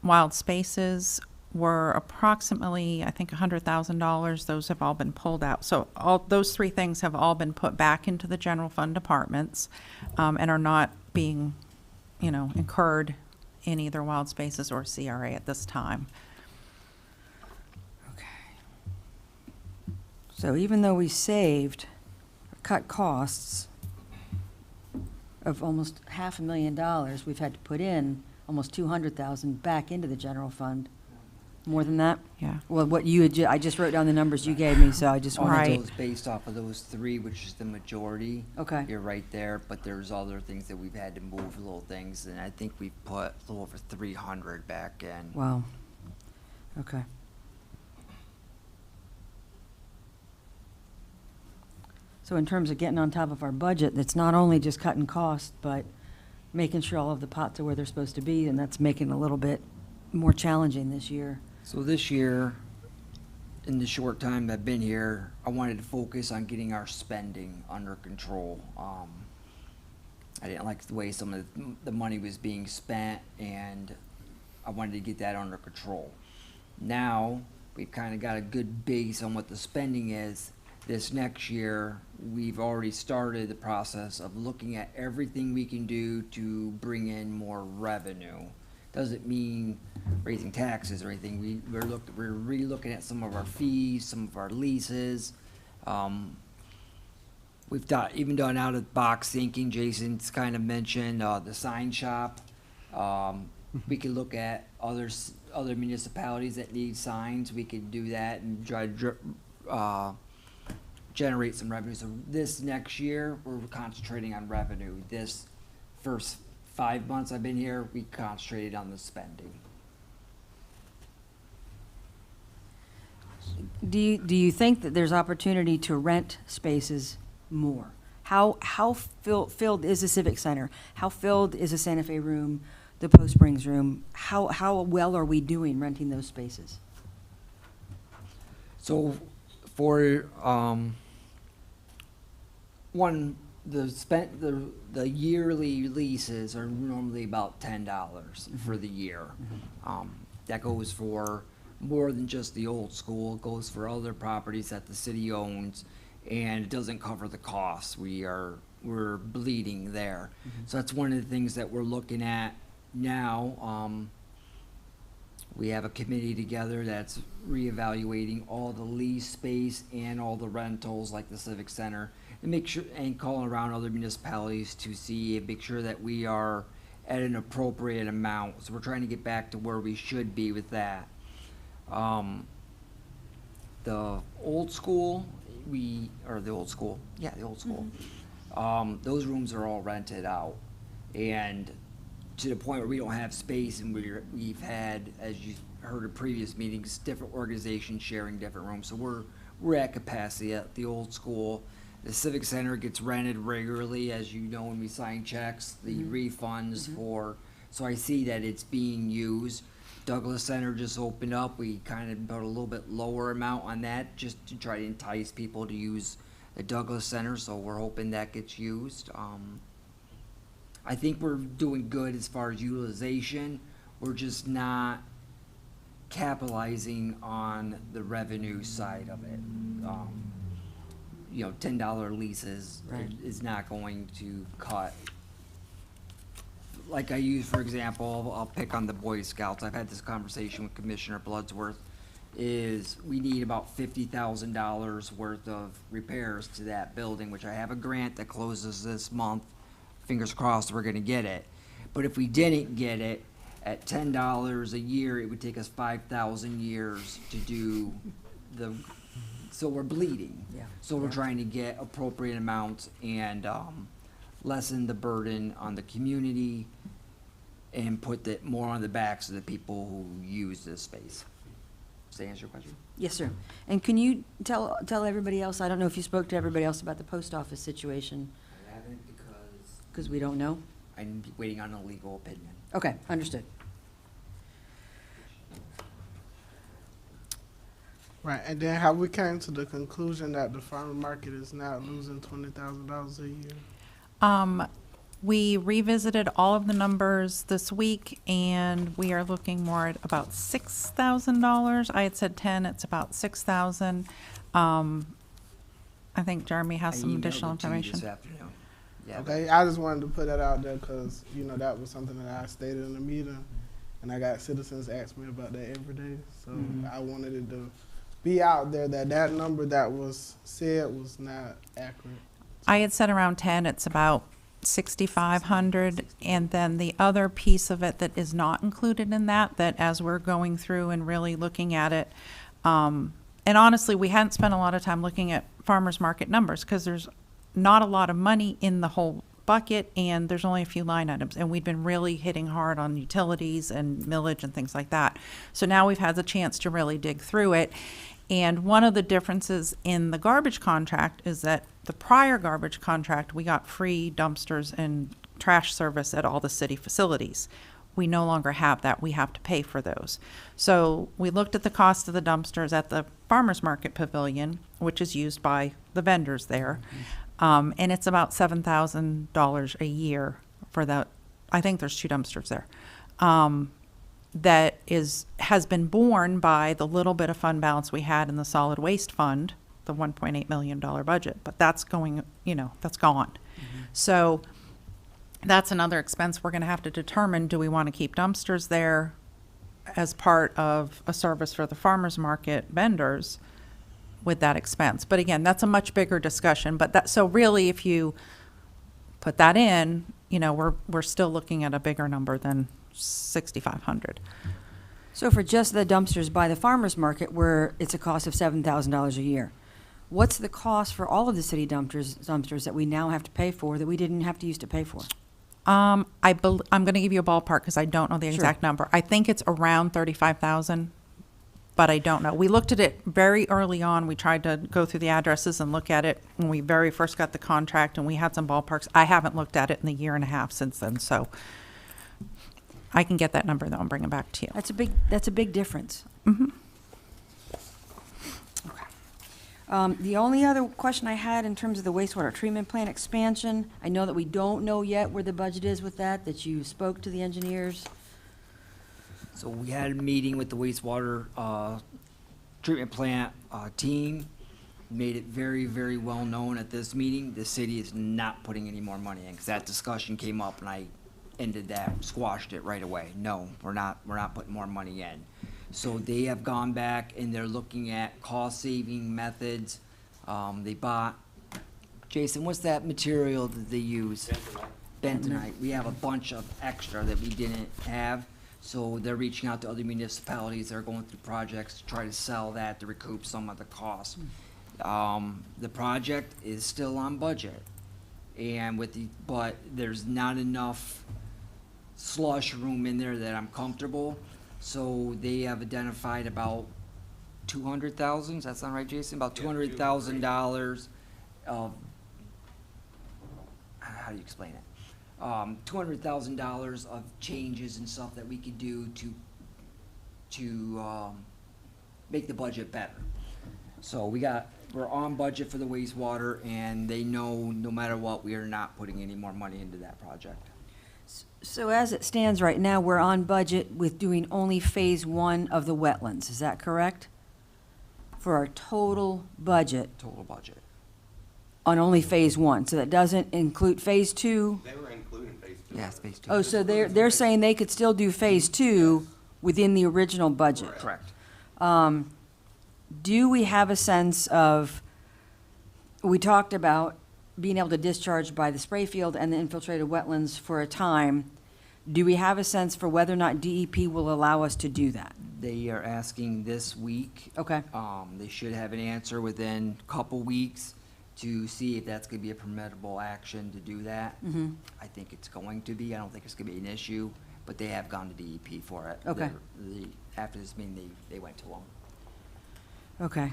Wild Spaces were approximately, I think, $100,000. Those have all been pulled out. So all those three things have all been put back into the general fund departments and are not being, incurred in either Wild Spaces or CRA at this time. So even though we saved, cut costs of almost $500,000, we've had to put in almost $200,000 back into the general fund. More than that? Yeah. Well, what you had, I just wrote down the numbers you gave me, so I just All wanted of to. those based off of those three, which is the majority. Okay. You're right there, but there's other things that we've had to move, little things, and I think we've put a little over 300 back in. Wow. Okay. So in terms of getting on top of our budget, it's not only just cutting costs, but making sure all of the pots are where they're supposed to be, and that's making it a little bit more challenging this year. So this year, in the short time I've been here, I wanted to focus on getting our spending under control. I didn't like the way some of the money was being spent, and I wanted to get that under control. Now, we've kind of got a good base on what the spending is. This next year, we've already started the process of looking at everything we can do to bring in more revenue. Doesn't mean raising taxes or anything. We're re-looking at some of our fees, some of our leases. We've even done out of box thinking. Jason's kind of mentioned the sign shop. We could look at other municipalities that need signs. We could do that and try to generate some revenue. So this next year, we're concentrating on revenue. This first 5 months I've been here, we concentrated on the spending. Do you think that there's opportunity to rent spaces more? How filled is the Civic Center? How filled is the Santa Fe room, the Post Springs room? How well are we doing renting those spaces? So for the yearly leases are normally about $10 for the year. That goes for more than just the old school. It goes for other properties that the city owns, and it doesn't cover the costs. We're bleeding there. So that's one of the things that we're looking at now. We have a committee together that's reevaluating all the lease space and all the rentals like the Civic Center, and make sure, and calling around other municipalities to make sure that we are at an appropriate amount. So we're trying to get back to where we should be with that. The old school, those rooms are all rented out, and to the point where we don't have space, and we've had, as you heard in previous meetings, different organizations sharing different rooms. So we're at capacity at the old school. The Civic Center gets rented regularly, as you know, when we sign checks, the refunds for, so I see that it's being used. Douglas Center just opened up. We kind of put a little bit lower amount on that just to try to entice people to use the Douglas Center, so we're hoping that gets used. I think we're doing good as far as utilization. We're just not capitalizing on the revenue side of it. $10 leases is not going to cut. Like I use, for example, I'll pick on the Boy Scouts. I've had this conversation with Commissioner Bloodsworth, is we need about $50,000 worth of repairs to that building, which I have a grant that closes this month. Fingers crossed we're gonna get it. But if we didn't get it, At $10 a year, it would take us 5,000 years to do so we're bleeding. Yeah. So we're trying to get appropriate amounts and lessen the burden on the community and put that more on the backs of the people who use this space. Does that answer your question? Yes, sir. And can you tell everybody else, I don't know if you spoke to everybody else about the post office situation, I haven't because because we don't know? I'm waiting on a legal opinion. Okay, understood. Right, and then how we came to the conclusion that the farmer market is not losing $20,000 a year? We revisited all of the numbers this week, and we are looking more at about $6,000. I had said 10, it's about 6,000. I think Jeremy has some additional information. This afternoon. Yeah. Okay, I just wanted to put that out there because, you know, that was something that I stated in the meeting, and I got citizens ask me about that every day. So I wanted it to be out there that that number that was said was not accurate. I had said around 10, it's about 6,500. And then the other piece of it that is not included in that as we're going through and really looking at it, and honestly, we hadn't spent a lot of time looking at farmers market numbers because there's not a lot of money in the whole bucket and there's only a few line items. And we'd been really hitting hard on utilities and millage and things like that. So now we've had the chance to really dig through it. And one of the differences in the garbage contract is that the prior garbage contract, we got free dumpsters and trash service at all the city facilities. We no longer have that. We have to pay for those. So we looked at the cost of the dumpsters at the farmers market pavilion, which is used by the vendors there. And it's about $7,000 a year for that. I think there's 2 dumpsters there. That has been borne by the little bit of fund balance we had in the solid waste fund, the $1.8 million budget, but that's going, that's gone. So that's another expense we're going to have to determine. Do we want to keep dumpsters there as part of a service for the farmers market vendors with that expense? But again, that's a much bigger discussion. But so really, if you put that in, we're still looking at a bigger number than 6,500. So for just the dumpsters by the farmer's market, where it's a cost of $7,000 a year, what's the cost for all of the city dumpsters that we now have to pay for that we didn't have to use to pay for? I'm going to give you a ballpark because I don't know the exact number. I think it's around 35,000, but I don't know. We looked at it very early on. We tried to go through the addresses and look at it when we very first got the contract, and we had some ballparks. I haven't looked at it in the year and a half since then, so I can get that number though and bring it back to you. That's a big difference. The only other question I had in terms of the wastewater treatment plant expansion, I know that we don't know yet where the budget is with that you spoke to the engineers. So we had a meeting with the wastewater treatment plant team. Made it very, very well known at this meeting, the city is not putting any more money in, because that discussion came up and I ended that, squashed it right away. No, we're not putting more money in. So they have gone back and they're looking at cost-saving methods. They bought, Jason, what's that material that they use? Bentonite. We have a bunch of extra that we didn't have. So they're reaching out to other municipalities. They're going through projects to try to sell that to recoup some of the costs. The project is still on budget, and but there's not enough slush room in there that I'm comfortable. So they have identified about 200,000. Does that sound right, Jason? About $200,000 of, how do you explain it? $200,000 of changes and stuff that we could do to make the budget better. So we're on budget for the wastewater, and they know no matter what, we are not putting any more money into that project. So as it stands right now, we're on budget with doing only phase 1 of the wetlands, is that correct? For our total budget Total budget. on only phase 1, so that doesn't include phase 2? They were including phase 2. Yeah, space 2. Oh, so they're saying they could still do phase 2 within the original budget? Correct. Do we have a sense of, we talked about being able to discharge by the spray field and the infiltrated wetlands for a time. Do we have a sense for whether or not DEP will allow us to do that? They are asking this week. Okay. They should have an answer within a couple weeks to see if that's gonna be a permissible action to do that. Mm-hmm. I think it's going to be. I don't think it's gonna be an issue, but they have gone to DEP for it. Okay. After this meeting, they went to them. Okay.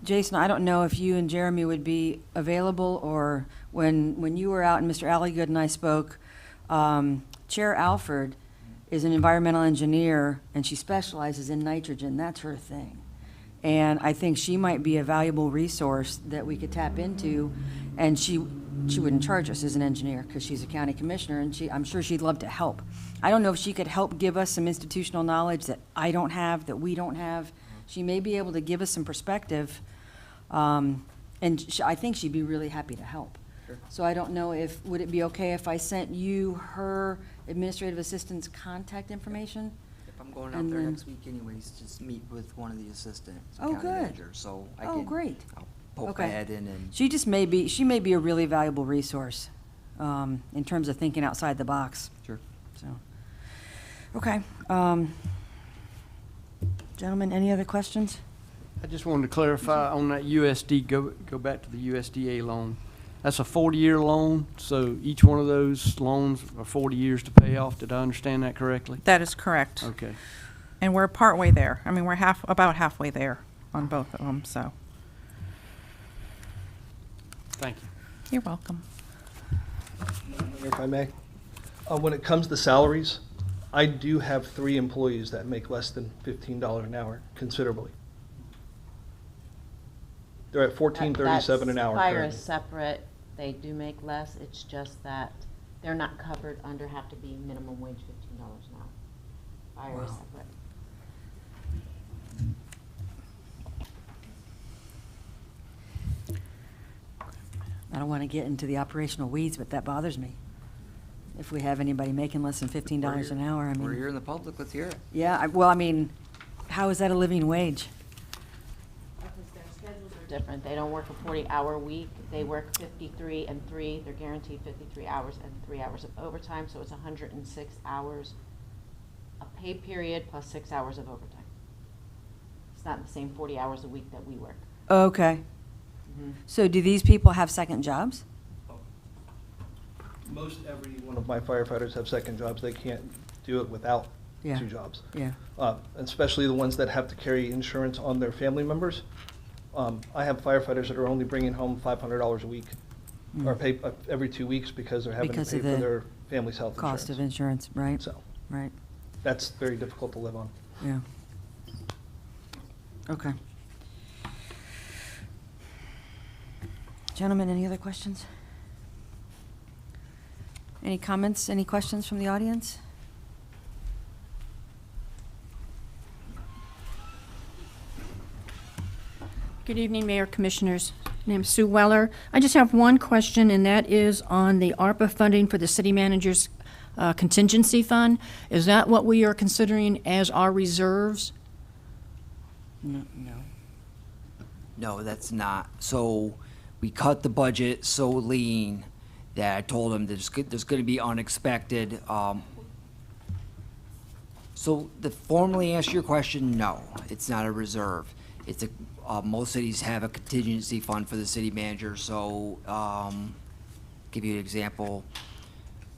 Jason, I don't know if you and Jeremy would be available, or when you were out and Mr. Alligood and I spoke, Chair Alford is an environmental engineer, and she specializes in nitrogen. That's her thing. And I think she might be a valuable resource that we could tap into, and she wouldn't charge us as an engineer because she's a county commissioner, and I'm sure she'd love to help. I don't know if she could help give us some institutional knowledge that I don't have, that we don't have. She may be able to give us some perspective, and I think she'd be really happy to help. Sure. So I don't know would it be okay if I sent you her administrative assistant's contact information? If I'm going out And there then- next week anyways, just meet with one of the assistants, Oh, county good. managers, so I Oh, can. great. I'll poke Okay. my head in and. She may be a really valuable resource, in terms of thinking outside the box, Sure. so. Okay, gentlemen, any other questions? I just wanted to clarify on that go back to the USDA loan. That's a 40-year loan, so each one of those loans are 40 years to pay off. Did I understand that correctly? That is correct. Okay. And we're partway there. I mean, we're about halfway there on both of them, so Thank you. you're welcome. If I may, when it comes to salaries, I do have 3 employees that make less than $15 an hour, considerably. They're at $14.37 an hour Fire currently. is separate. They do make less. It's just that they're not covered under, have to be minimum wage $15 an hour. Fire is separate. I don't want to get into the operational weeds, but that bothers me. If we have anybody making less than $15 an hour, I We're mean, here in the public, let's hear it. yeah, well, I mean, how is that a living wage? Because their schedules are different. They don't work a 40-hour week. They work 53 and 3. They're guaranteed 53 hours and 3 hours of overtime, so it's 106 hours a pay period plus 6 hours of overtime. It's not the same 40 hours a week that we work. Okay. So do these people have second jobs? Most every one of my firefighters have second jobs. They can't do it without Yeah. 2 jobs. Yeah. Especially the ones that have to carry insurance on their family members. I have firefighters that are only bringing home $500 a week, or pay every 2 weeks because they're having to Because pay of for the their family's health insurance. Cost of insurance, right? So Right, that's very difficult to live on. yeah. Okay. Gentlemen, any other questions? Any comments, any questions from the audience? Good evening, Mayor, Commissioners. My name is Sue Weller. I just have one question, and that is on the ARPA funding for the city manager's contingency fund. Is that what we are considering as our reserves? No. No, that's not. So we cut the budget so lean that I told them there's going to be unexpected. So to formally answer your question, no, it's not a reserve. It's most cities have a contingency fund for the city manager. So give you an example.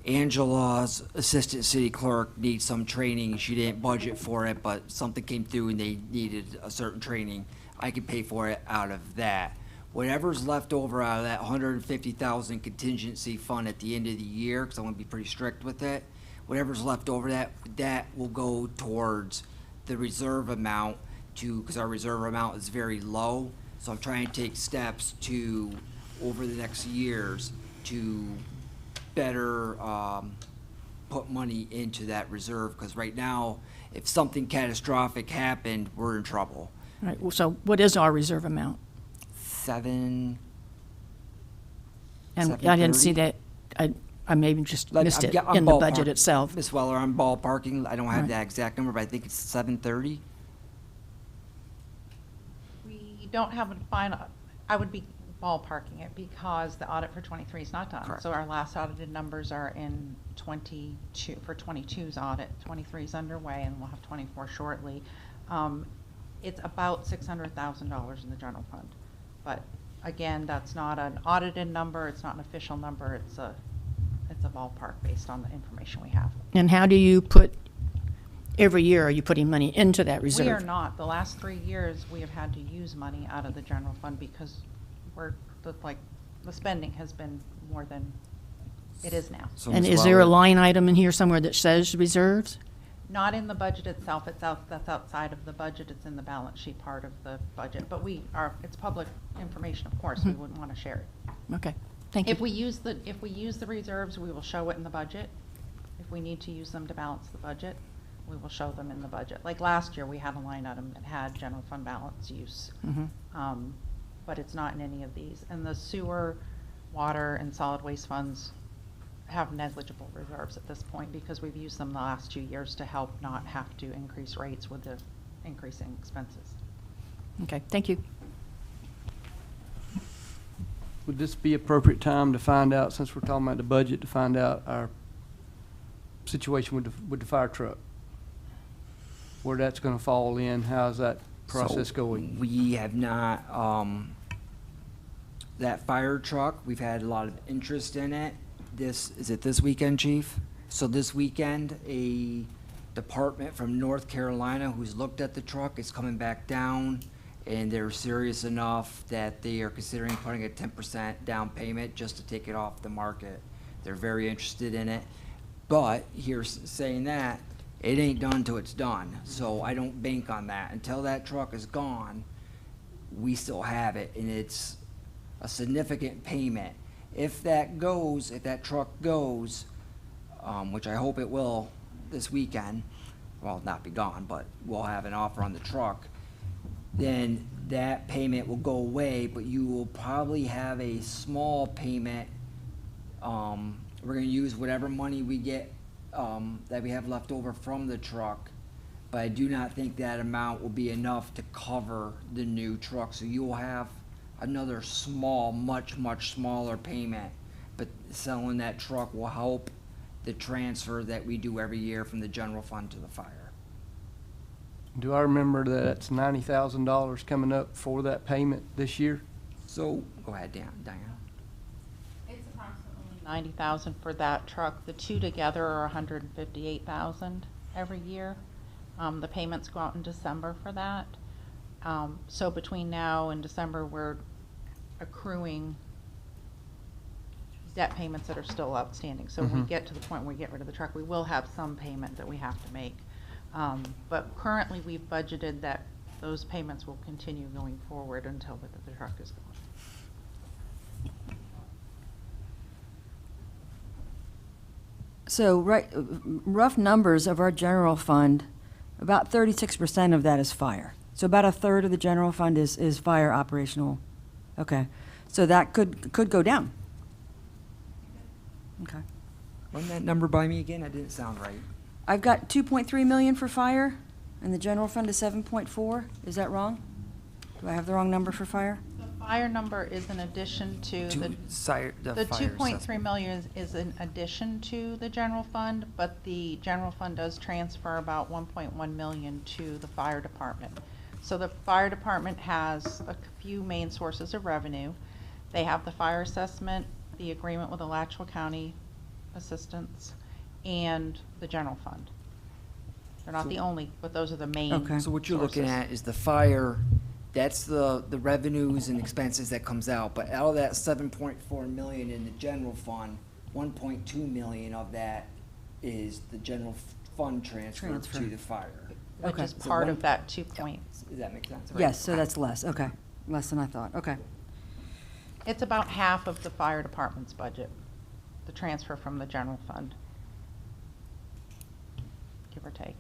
Angela's assistant city clerk needs some training. She didn't budget for it, but something came through and they needed a certain training. I can pay for it out of that. Whatever's left over out of that 150,000 contingency fund at the end of the year, because I want to be pretty strict with it, whatever's left over that will go towards the reserve amount because our reserve amount is very low. So I'm trying to take steps to, over the next years, to better put money into that reserve, because right now, if something catastrophic happened, we're in trouble. All right, well, so what is our reserve amount? And I didn't see that. I maybe just missed it in the budget itself. Ms. Weller, I'm ballparking. I don't have Right. that exact number, but I think it's 730. We don't have a final, I would be ballparking it because the audit for '23 is not done. Correct. So our last audited numbers are in '22, for '22's audit. '23 is underway and we'll have '24 shortly. It's about $600,000 in the general fund. But again, that's not an audited number, it's not an official number, it's a ballpark based on the information we have. And how do you put, every year, are you putting money into that reserve? We are not. The last 3 years, we have had to use money out of the general fund because the spending has been more than it is now. So, And Ms. is there a Weller- line item in here somewhere that says reserves? Not in the budget itself, that's outside of the budget, it's in the balance sheet part of the budget. But it's public information, of course, we wouldn't want to share it. Okay, thank you. If we use the reserves, we will show it in the budget. If we need to use them to balance the budget, we will show them in the budget. Like last year, we had a line item that had general fund balance use. But it's not in any of these. And the sewer, water, and solid waste funds have negligible reserves at this point because we've used them the last 2 years to help not have to increase rates with the increasing expenses. Okay, thank you. Would this be appropriate time to find out, since we're talking about the budget, to find out our situation with the fire truck? Where that's gonna fall in, how's that process So, going? We have not, that fire truck, we've had a lot of interest in it. Is it this weekend, Chief? So this weekend, a department from North Carolina who's looked at the truck is coming back down, and they're serious enough that they are considering putting a 10% down payment just to take it off the market. They're very interested in it. But here's saying that, it ain't done till it's done. So I don't bank on that. Until that truck is gone, we still have it, and it's a significant payment. If that truck goes, which I hope it will this weekend, well, not be gone, but we'll have an offer on the truck, then that payment will go away, but you will probably have a small payment. We're gonna use whatever money we get, that we have left over from the truck, but I do not think that amount will be enough to cover the new truck. So you will have another small, much, much smaller payment, but selling that truck will help the transfer that we do every year from the general fund to the fire. Do I remember that it's $90,000 coming up for that payment this year? So, go ahead, Diana. It's approximately 90,000 for that truck. The two together are 158,000 every year. The payments go out in December for that. So between now and December, we're accruing debt payments that are still outstanding. So when we get to the point where we get rid of the truck, we will have some payment that we have to make. But currently, we've budgeted that those payments will continue going forward until the truck is gone. So, rough numbers of our general fund, about 36% of that is fire. So about a third of the general fund is fire operational. Okay, so that could go down. Okay. Run that number by me again, that didn't sound right. I've got 2.3 million for fire, and the general fund is 7.4. Is that wrong? Do I have the wrong number for fire? The fire number is in addition to the The The fire 2.3 million is in addition to the general fund, but the general fund does transfer about 1.1 million to the fire department. So the fire department has a few main sources of revenue. They have the fire assessment, the agreement with Alachua County Assistance, and the general fund. They're not the only, but those are the main Okay. So what you're looking sources. at is the fire, that's the revenues and expenses that comes out, but out of that 7.4 million in the general fund, 1.2 million of that is the general fund transfer to the fire. Which Okay. is So part one- of that 2 point. Does that make sense? Right. Yes, so that's less. Okay, less than I thought. Okay. It's about half of the fire department's budget, the transfer from the general fund. Give or take.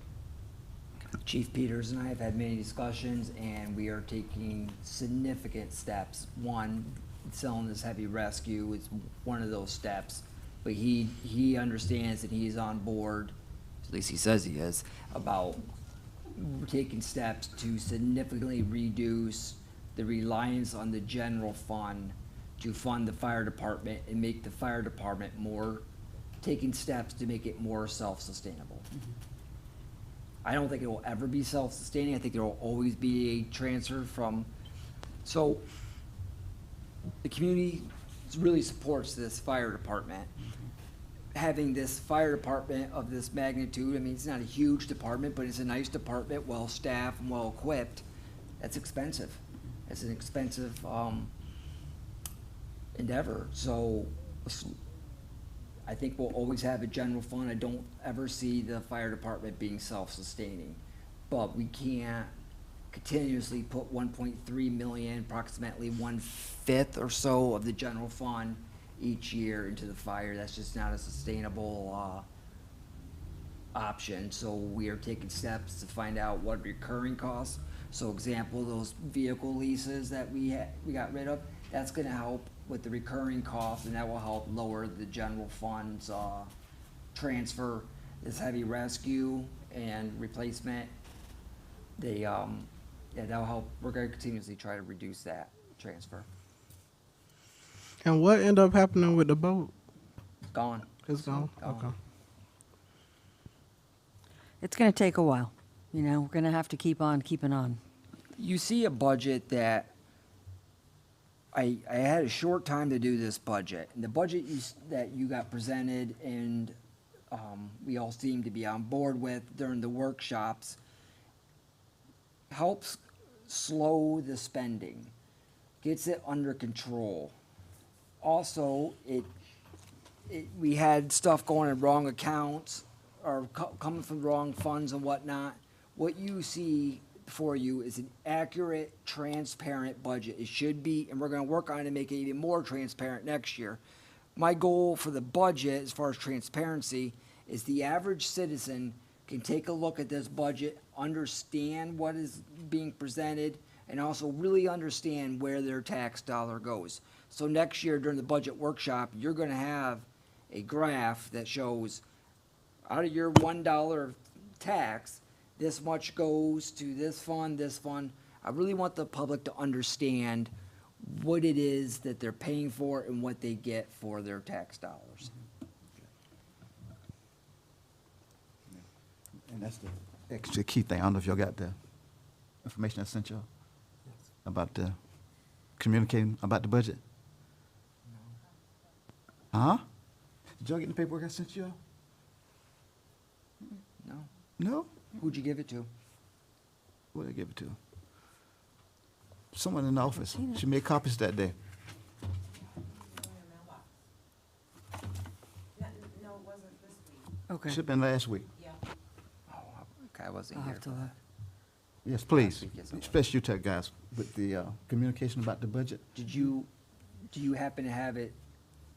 Chief Peters and I have had many discussions, and we are taking significant steps. One, selling this heavy rescue is one of those steps, but he understands and he's on board, at least he says he is, about taking steps to significantly reduce the reliance on the general fund to fund the fire department and make the fire department taking steps to make it more self-sustainable. I don't think it will ever be self-sustaining. I think there will always be a transfer so the community really supports this fire department. Having this fire department of this magnitude, I mean, it's not a huge department, but it's a nice department, well-staffed and well-equipped. That's expensive. It's an expensive, endeavor. So I think we'll always have a general fund. I don't ever see the fire department being self-sustaining. But we can't continuously put 1.3 million, approximately 1/5 or so of the general fund each year into the fire. That's just not a sustainable, option. So we are taking steps to find out what recurring costs. So example, those vehicle leases that we got rid of, that's gonna help with the recurring costs, and that will help lower the general fund's transfer. This heavy rescue and replacement, that'll help. We're gonna continuously try to reduce that transfer. And what ended up happening with the boat? Gone. It's gone. Gone. Okay. It's going to take a while. You know, we're going to have to keep on keeping on. You see a budget that I had a short time to do this budget, and the budget that you got presented and we all seem to be on board with during the workshops helps slow the spending, gets it under control. Also, we had stuff going in wrong accounts or coming from the wrong funds and whatnot. What you see for you is an accurate, transparent budget. It should be, and we're gonna work on it to make it even more transparent next year. My goal for the budget, as far as transparency, is the average citizen can take a look at this budget, understand what is being presented, and also really understand where their tax dollar goes. So next year during the budget workshop, you're gonna have a graph that shows out of your $1 of tax, this much goes to this fund, this fund. I really want the public to understand what it is that they're paying for and what they get for their tax dollars. And that's the extra key thing. I don't know if y'all got the information I sent y'all about the communicating about the budget. Huh? Did y'all get the paperwork I sent y'all? No? No? Who'd you give it to? Who did I give it to? Someone in the office. She made copies that day. Okay. Should have been last week. Okay, I wasn't I'll here. have to look. Yes, please. week, yes. Especially you tech guys with the communication about the budget. Do you happen to have it,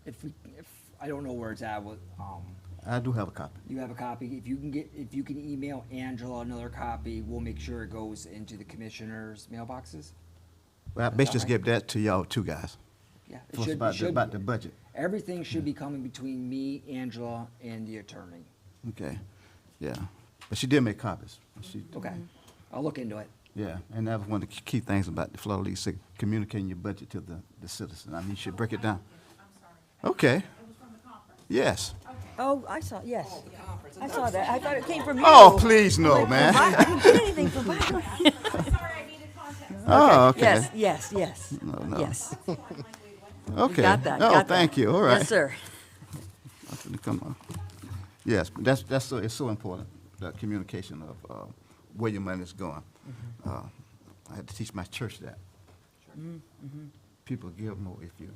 if I don't know where it's at, I do have a copy. you have a copy? If you can email Angela another copy, we'll make sure it goes into the commissioners' mailboxes. Well, I basically just gave that to y'all two guys. Yeah, it For us should, about the budget. everything should be coming between me, Angela, and the attorney. Okay, yeah. But she did make copies. She, Okay, I'll look into it. yeah, and that was one of the key things about the Florida League, say, communicating your budget to the citizen. I mean, you should break it down. Okay. Yes. Oh, I saw, yes. I saw that. I thought it came from you. Oh, please, no, man. I didn't get anything from Byron. Oh, okay. Yes. No. Yes. Okay. Got that, Oh, got that. thank you, all right. Yes, sir. Come on. Yes, but that's so, it's so important, the communication of where your money is going. I had to teach my church that. People give more if you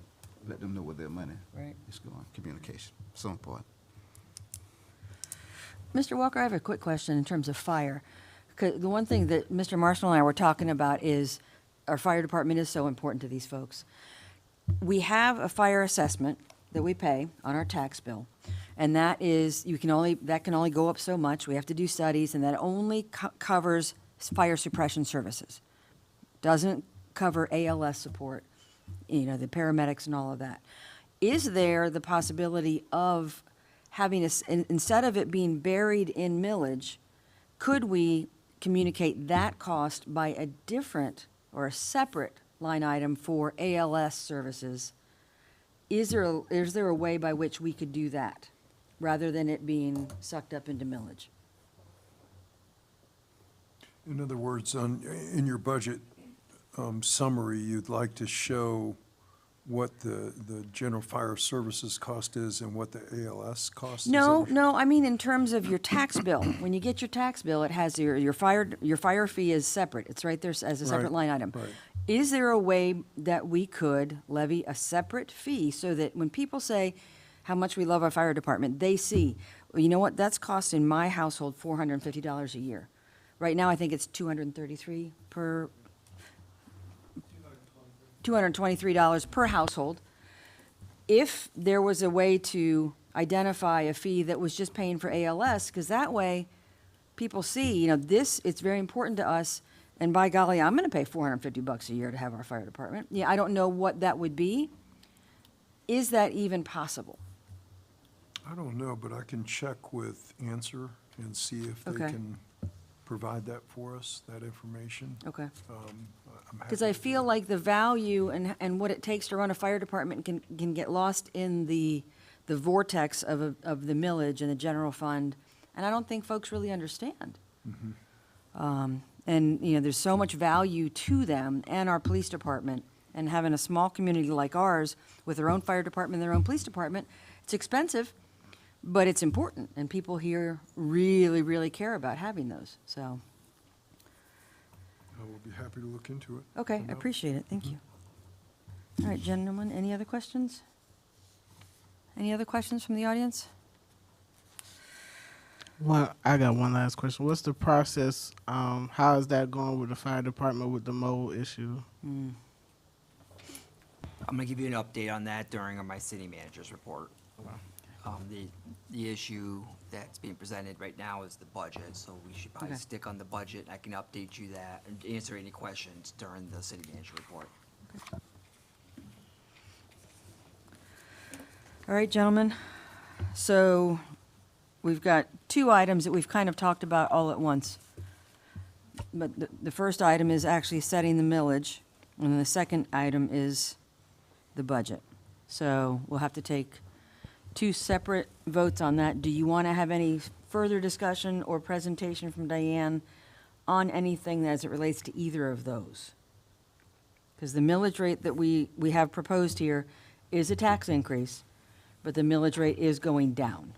let them know where their money Right. is going. Communication, so important. Mr. Walker, I have a quick question in terms of fire. 'Cause the one thing that Mr. Marshall and I were talking about is our fire department is so important to these folks. We have a fire assessment that we pay on our tax bill, and that is, that can only go up so much. We have to do studies, and that only covers fire suppression services. Doesn't cover ALS support, the paramedics and all of that. Is there the possibility of having instead of it being buried in millage, could we communicate that cost by a different or a separate line item for ALS services is there a way by which we could do that, rather than it being sucked up into millage? In other words, in your budget summary, you'd like to show what the general fire services cost is and what the ALS cost is? No, I mean in terms of your tax bill. When you get your tax bill, it has your fire fee is separate. It's right there as a separate Right, line item. right. Is there a way that we could levy a separate fee so that when people say how much we love our fire department, they see, well, you know what, that's costing my household $450 a year. Right now, I think it's $223 per household. If there was a way to identify a fee that was just paying for ALS, because that way people see, you know, this, it's very important to us, and by golly, I'm going to pay $450 a year to have our fire department. Yeah, I don't know what that would be. Is that even possible? I don't know, but I can check with Answer and see if they Okay. can provide that for us, that information. Okay. I'm Because happy I to do feel that. like the value and what it takes to run a fire department can get lost in the vortex of the millage and the general fund, and I don't think folks really understand. And, you know, there's so much value to them and our police department, and having a small community like ours with their own fire department and their own police department, it's expensive, but it's important, and people here really, really care about having those, so. I will be happy to look into it. Okay, find I out. appreciate it, thank you. All right, gentlemen, any other questions? Any other questions from the audience? Well, I got one last question. What's the process? How is that going with the fire department with the mold issue? I'm gonna give you an update on that during my city manager's report. The issue that's being presented right now is the budget, so we should probably Okay. stick on the budget. I can update you that and answer any questions during the city manager report. All right, gentlemen, so we've got two items that we've kind of talked about all at once. But the first item is actually setting the millage, and then the second item is the budget. So we'll have to take two separate votes on that. Do you want to have any further discussion or presentation from Diane on anything as it relates to either of those? Because the millage rate that we have proposed here is a tax increase, but the millage rate is going down.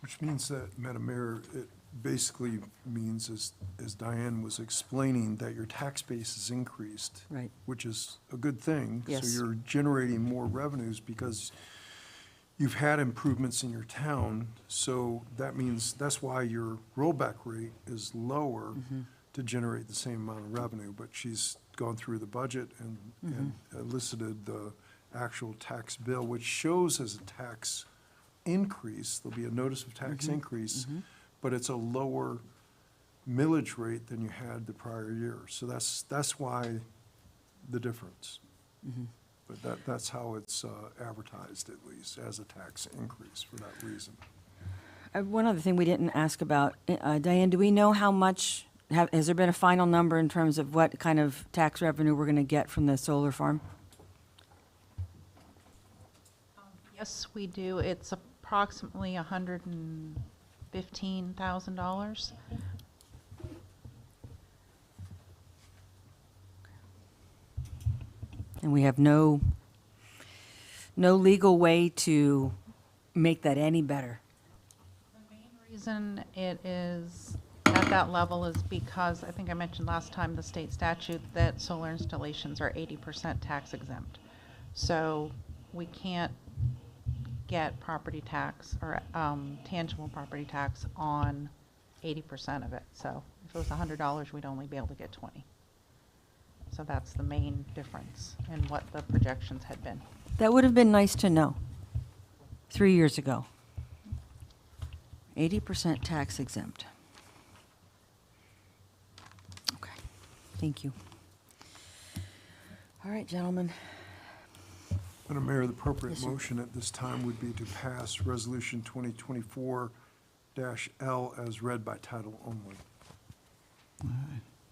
Which means that, Madam Mayor, it basically means, as Diane was explaining, that your tax base is increased. Right. Which is a good thing. Yes. So you're generating more revenues because you've had improvements in your town. So that means, that's why your rollback rate is lower to generate the same amount of revenue. But she's gone through the budget and elicited the actual tax bill, which shows as a tax increase. There'll be a notice of tax increase, but it's a lower millage rate than you had the prior year. So that's why the difference. But that's how it's advertised, at least, as a tax increase for that reason. One other thing we didn't ask about, Diane, do we know how much, has there been a final number in terms of what kind of tax revenue we're going to get from the solar farm? Yes, we do. It's approximately $115,000. And we have no legal way to make that any better. The main reason it is at that level is because, I think I mentioned last time, the state statute that solar installations are 80% tax exempt. So we can't get property tax or tangible property tax on 80% of it. So if it was $100, we'd only be able to get 20. So that's the main difference in what the projections had been. That would have been nice to know 3 years ago. 80% tax exempt. Okay, thank you. All right, gentlemen. Madam Mayor, the appropriate Yes, sir. motion at this time would be to pass Resolution 2024-L as read by title only.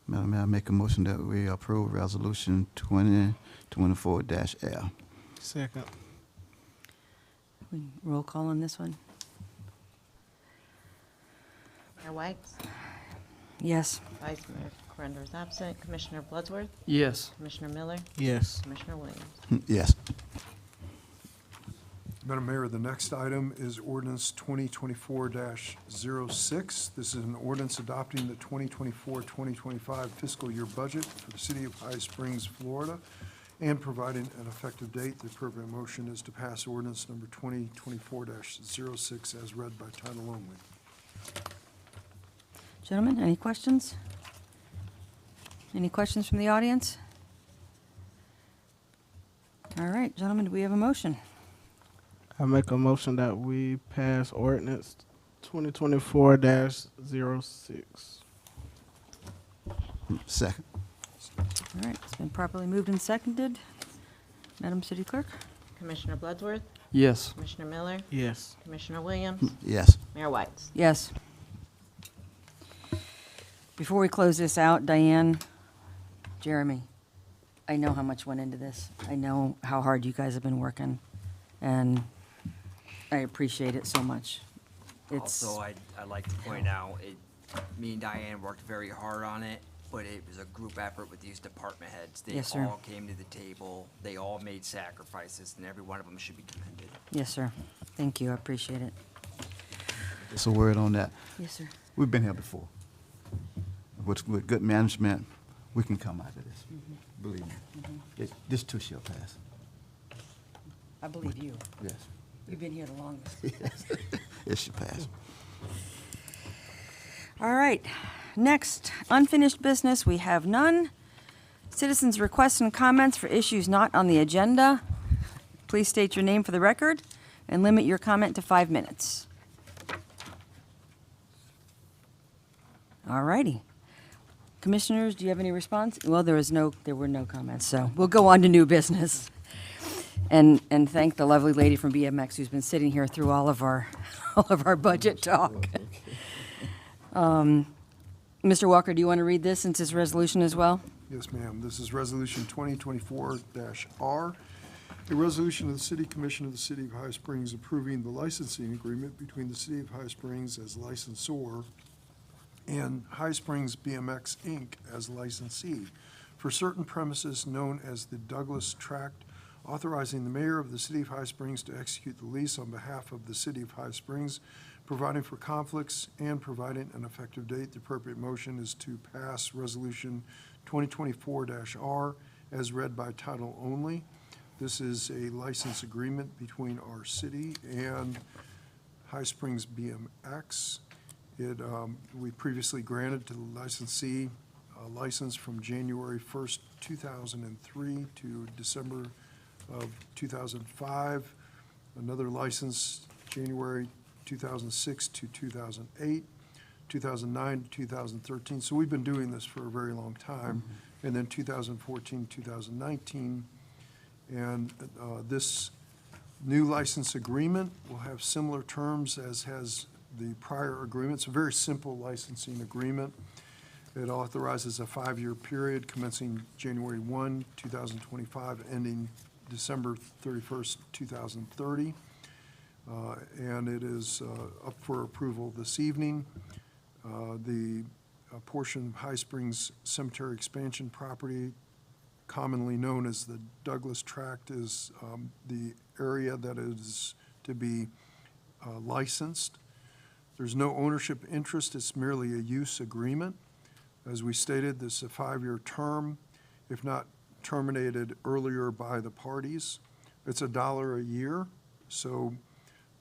Madam Mayor, I make a motion that we approve Resolution 2024-L. Second. Roll call on this one? Mayor White? Yes. Vice Mayor Corender is absent. Commissioner Bloodsworth? Yes. Commissioner Miller? Yes. Commissioner Williams? Yes. Madam Mayor, the next item is ordinance 2024-06. This is an ordinance adopting the 2024-2025 fiscal year budget for the city of High Springs, Florida, and providing an effective date. The appropriate motion is to pass ordinance number 2024-06 as read by title only. Gentlemen, any questions? Any questions from the audience? All right, gentlemen, do we have a motion? I make a motion that we pass ordinance 2024-06. Second. All right, it's been properly moved and seconded. Madam City Clerk? Commissioner Bloodsworth? Yes. Commissioner Miller? Yes. Commissioner Williams? Yes. Mayor White? Yes. Before we close this out, Diane, Jeremy, I know how much went into this. I know how hard you guys have been working, and I appreciate it so much. It's, Also, I'd like to point out, me and Diane worked very hard on it, but it was a group effort with these department heads. They Yes, sir. all came to the table, they all made sacrifices, and every one of them should be commended. yes, sir. Thank you, I appreciate it. Just a word on that. Yes, sir. We've been here before. With good management, we can come out of this. Believe me. This too shall pass. I believe you. Yes. We've been here the longest. It should pass. All right, next, unfinished business, we have none. Citizens' requests and comments for issues not on the agenda. Please state your name for the record and limit your comment to 5 minutes. All righty. Commissioners, do you have any response? Well, there were no comments, so we'll go on to new business. And thank the lovely lady from BMX who's been sitting here through all of our budget talk. Mr. Walker, do you want to read this since it's resolution as well? Yes, ma'am. This is Resolution 2024-R, a resolution of the City Commission of the City of High Springs approving the licensing agreement between the City of High Springs as licensor and High Springs BMX, Inc. as licensee for certain premises known as the Douglas Tract, authorizing the mayor of the City of High Springs to execute the lease on behalf of the City of High Springs, providing for conflicts and providing an effective date. The appropriate motion is to pass Resolution 2024-R as read by title only. This is a license agreement between our city and High Springs BMX. We previously granted to the licensee a license from January 1st, 2003 to December of 2005. Another license, January 2006 to 2008, 2009 to 2013. So we've been doing this for a very long time. And then 2014, 2019. And this new license agreement will have similar terms as has the prior agreement. It's a very simple licensing agreement. It authorizes a 5-year period commencing January 1, 2025, ending December 31st, 2030. And it is up for approval this evening. The portion of High Springs Cemetery expansion property, commonly known as the Douglas Tract, is the area that is to be licensed. There's no ownership interest. It's merely a use agreement. As we stated, this is a 5-year term, if not terminated earlier by the parties. It's $1 a year. So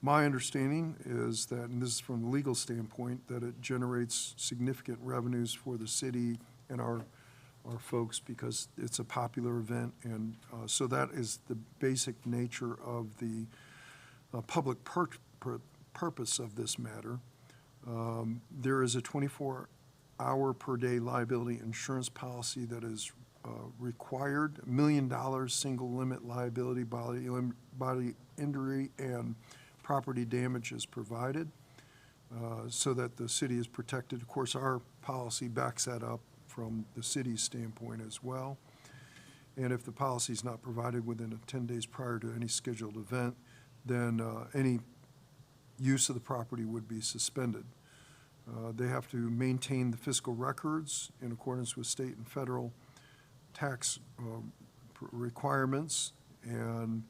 my understanding is that, and this is from the legal standpoint, that it generates significant revenues for the city and our folks because it's a popular event. And so that is the basic nature of the public purpose of this matter. There is a 24-hour per day liability insurance policy that is required, $1 million single limit liability, body injury, and property damage is provided so that the city is protected. Of course, our policy backs that up from the city's standpoint as well. And if the policy is not provided within 10 days prior to any scheduled event, then any use of the property would be suspended. They have to maintain the fiscal records in accordance with state and federal tax requirements, and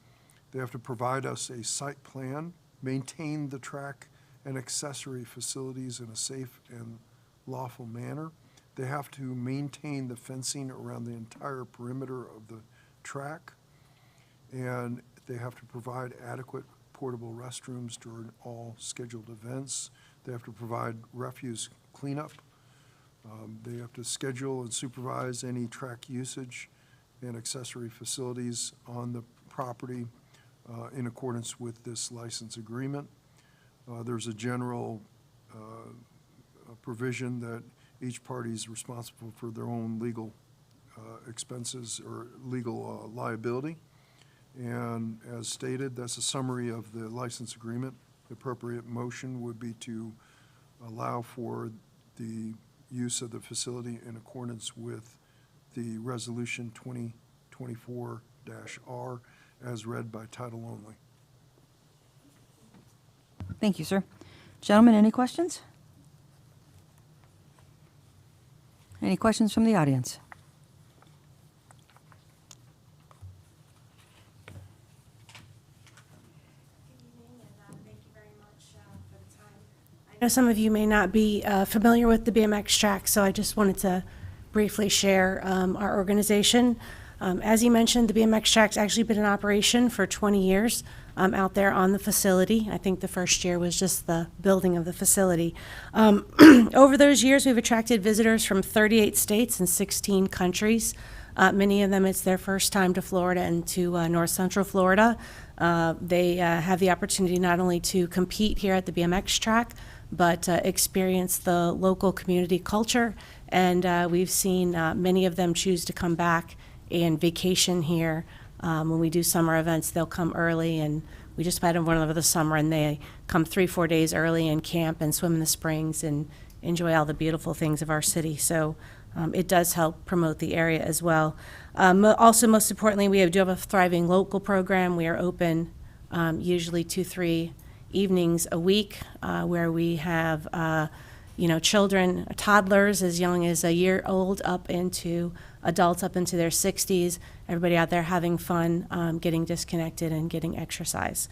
they have to provide us a site plan, maintain the track and accessory facilities in a safe and lawful manner. They have to maintain the fencing around the entire perimeter of the track, and they have to provide adequate portable restrooms during all scheduled events. They have to provide refuse cleanup. They have to schedule and supervise any track usage and accessory facilities on the property in accordance with this license agreement. There's a general provision that each party is responsible for their own legal expenses or legal liability. And as stated, that's a summary of the license agreement. The appropriate motion would be to allow for the use of the facility in accordance with the resolution 2024-R as read by title only. Thank you, sir. Gentlemen, any questions? Any questions from the audience? I know some of you may not be familiar with the BMX track, so I just wanted to briefly share our organization. As you mentioned, the BMX track's actually been in operation for 20 years out there on the facility. I think the first year was just the building of the facility. Over those years, we've attracted visitors from 38 states and 16 countries. Many of them, it's their first time to Florida and to North Central Florida. They have the opportunity not only to compete here at the BMX track, but experience the local community culture. And we've seen many of them choose to come back and vacation here. When we do summer events, they'll come early, and we just had one over the summer, and they come 3-4 days early and camp and swim in the springs and enjoy all the beautiful things of our city. So it does help promote the area as well. Also, most importantly, we do have a thriving local program. We are open usually 2-3 evenings a week where we have children, toddlers as young as a year old up into adults up into their 60s, everybody out there having fun, getting disconnected and getting exercise.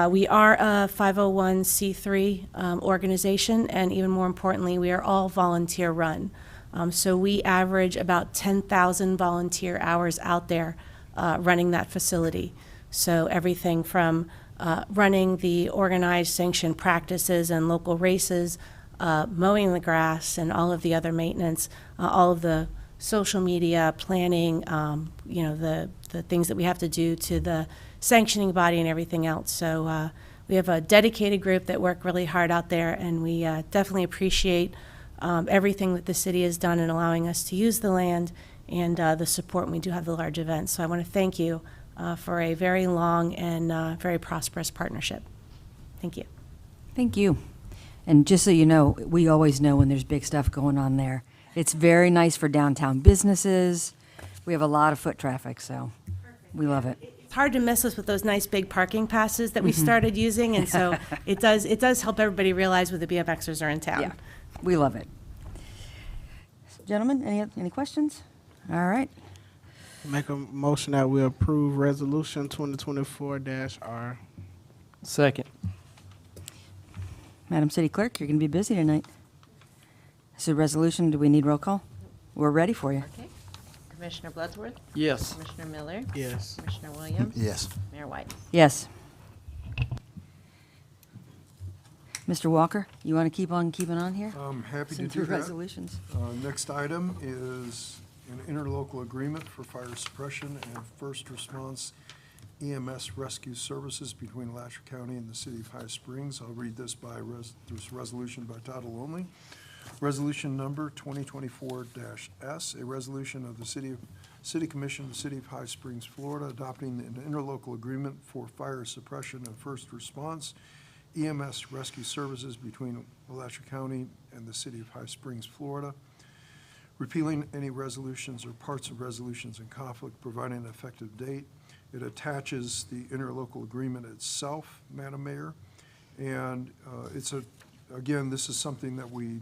We are a 501c3 organization, and even more importantly, we are all volunteer run. So we average about 10,000 volunteer hours out there running that facility. So everything from running the organized sanctioned practices and local races, mowing the grass and all of the other maintenance, all of the social media planning, the things that we have to do to the sanctioning body and everything else. So we have a dedicated group that work really hard out there, and we definitely appreciate everything that the city has done in allowing us to use the land and the support when we do have the large events. So I want to thank you for a very long and very prosperous partnership. Thank you. Thank you. And just so you know, we always know when there's big stuff going on there. It's very nice for downtown businesses. We have a lot of foot traffic, so we love it. It's hard to miss us with those nice big parking passes that we started using, and so it does help everybody realize when the BMXers are in town. Yeah, we love it. Gentlemen, any questions? All right. Make a motion that we approve resolution 2024-R. Second. Madam City Clerk, you're going to be busy tonight. This is a resolution. Do we need roll call? We're ready for you. Okay. Commissioner Bloodsworth? Yes. Commissioner Miller? Yes. Commissioner Williams? Yes. Mayor White? Yes. Mr. Walker, you want to keep on keeping on here? I'm happy to Since do we're that. resolutions. Next item is an interlocal agreement for fire suppression and first response EMS rescue services between Alachua County and the City of High Springs. I'll read this this resolution by title only. Resolution number 2024-S, a resolution of the City Commission of the City of High Springs, Florida, adopting an interlocal agreement for fire suppression and first response EMS rescue services between Alachua County and the City of High Springs, Florida. repealing any resolutions or parts of resolutions in conflict, providing an effective date. It attaches the interlocal agreement itself, Madam Mayor. And again, this is something that we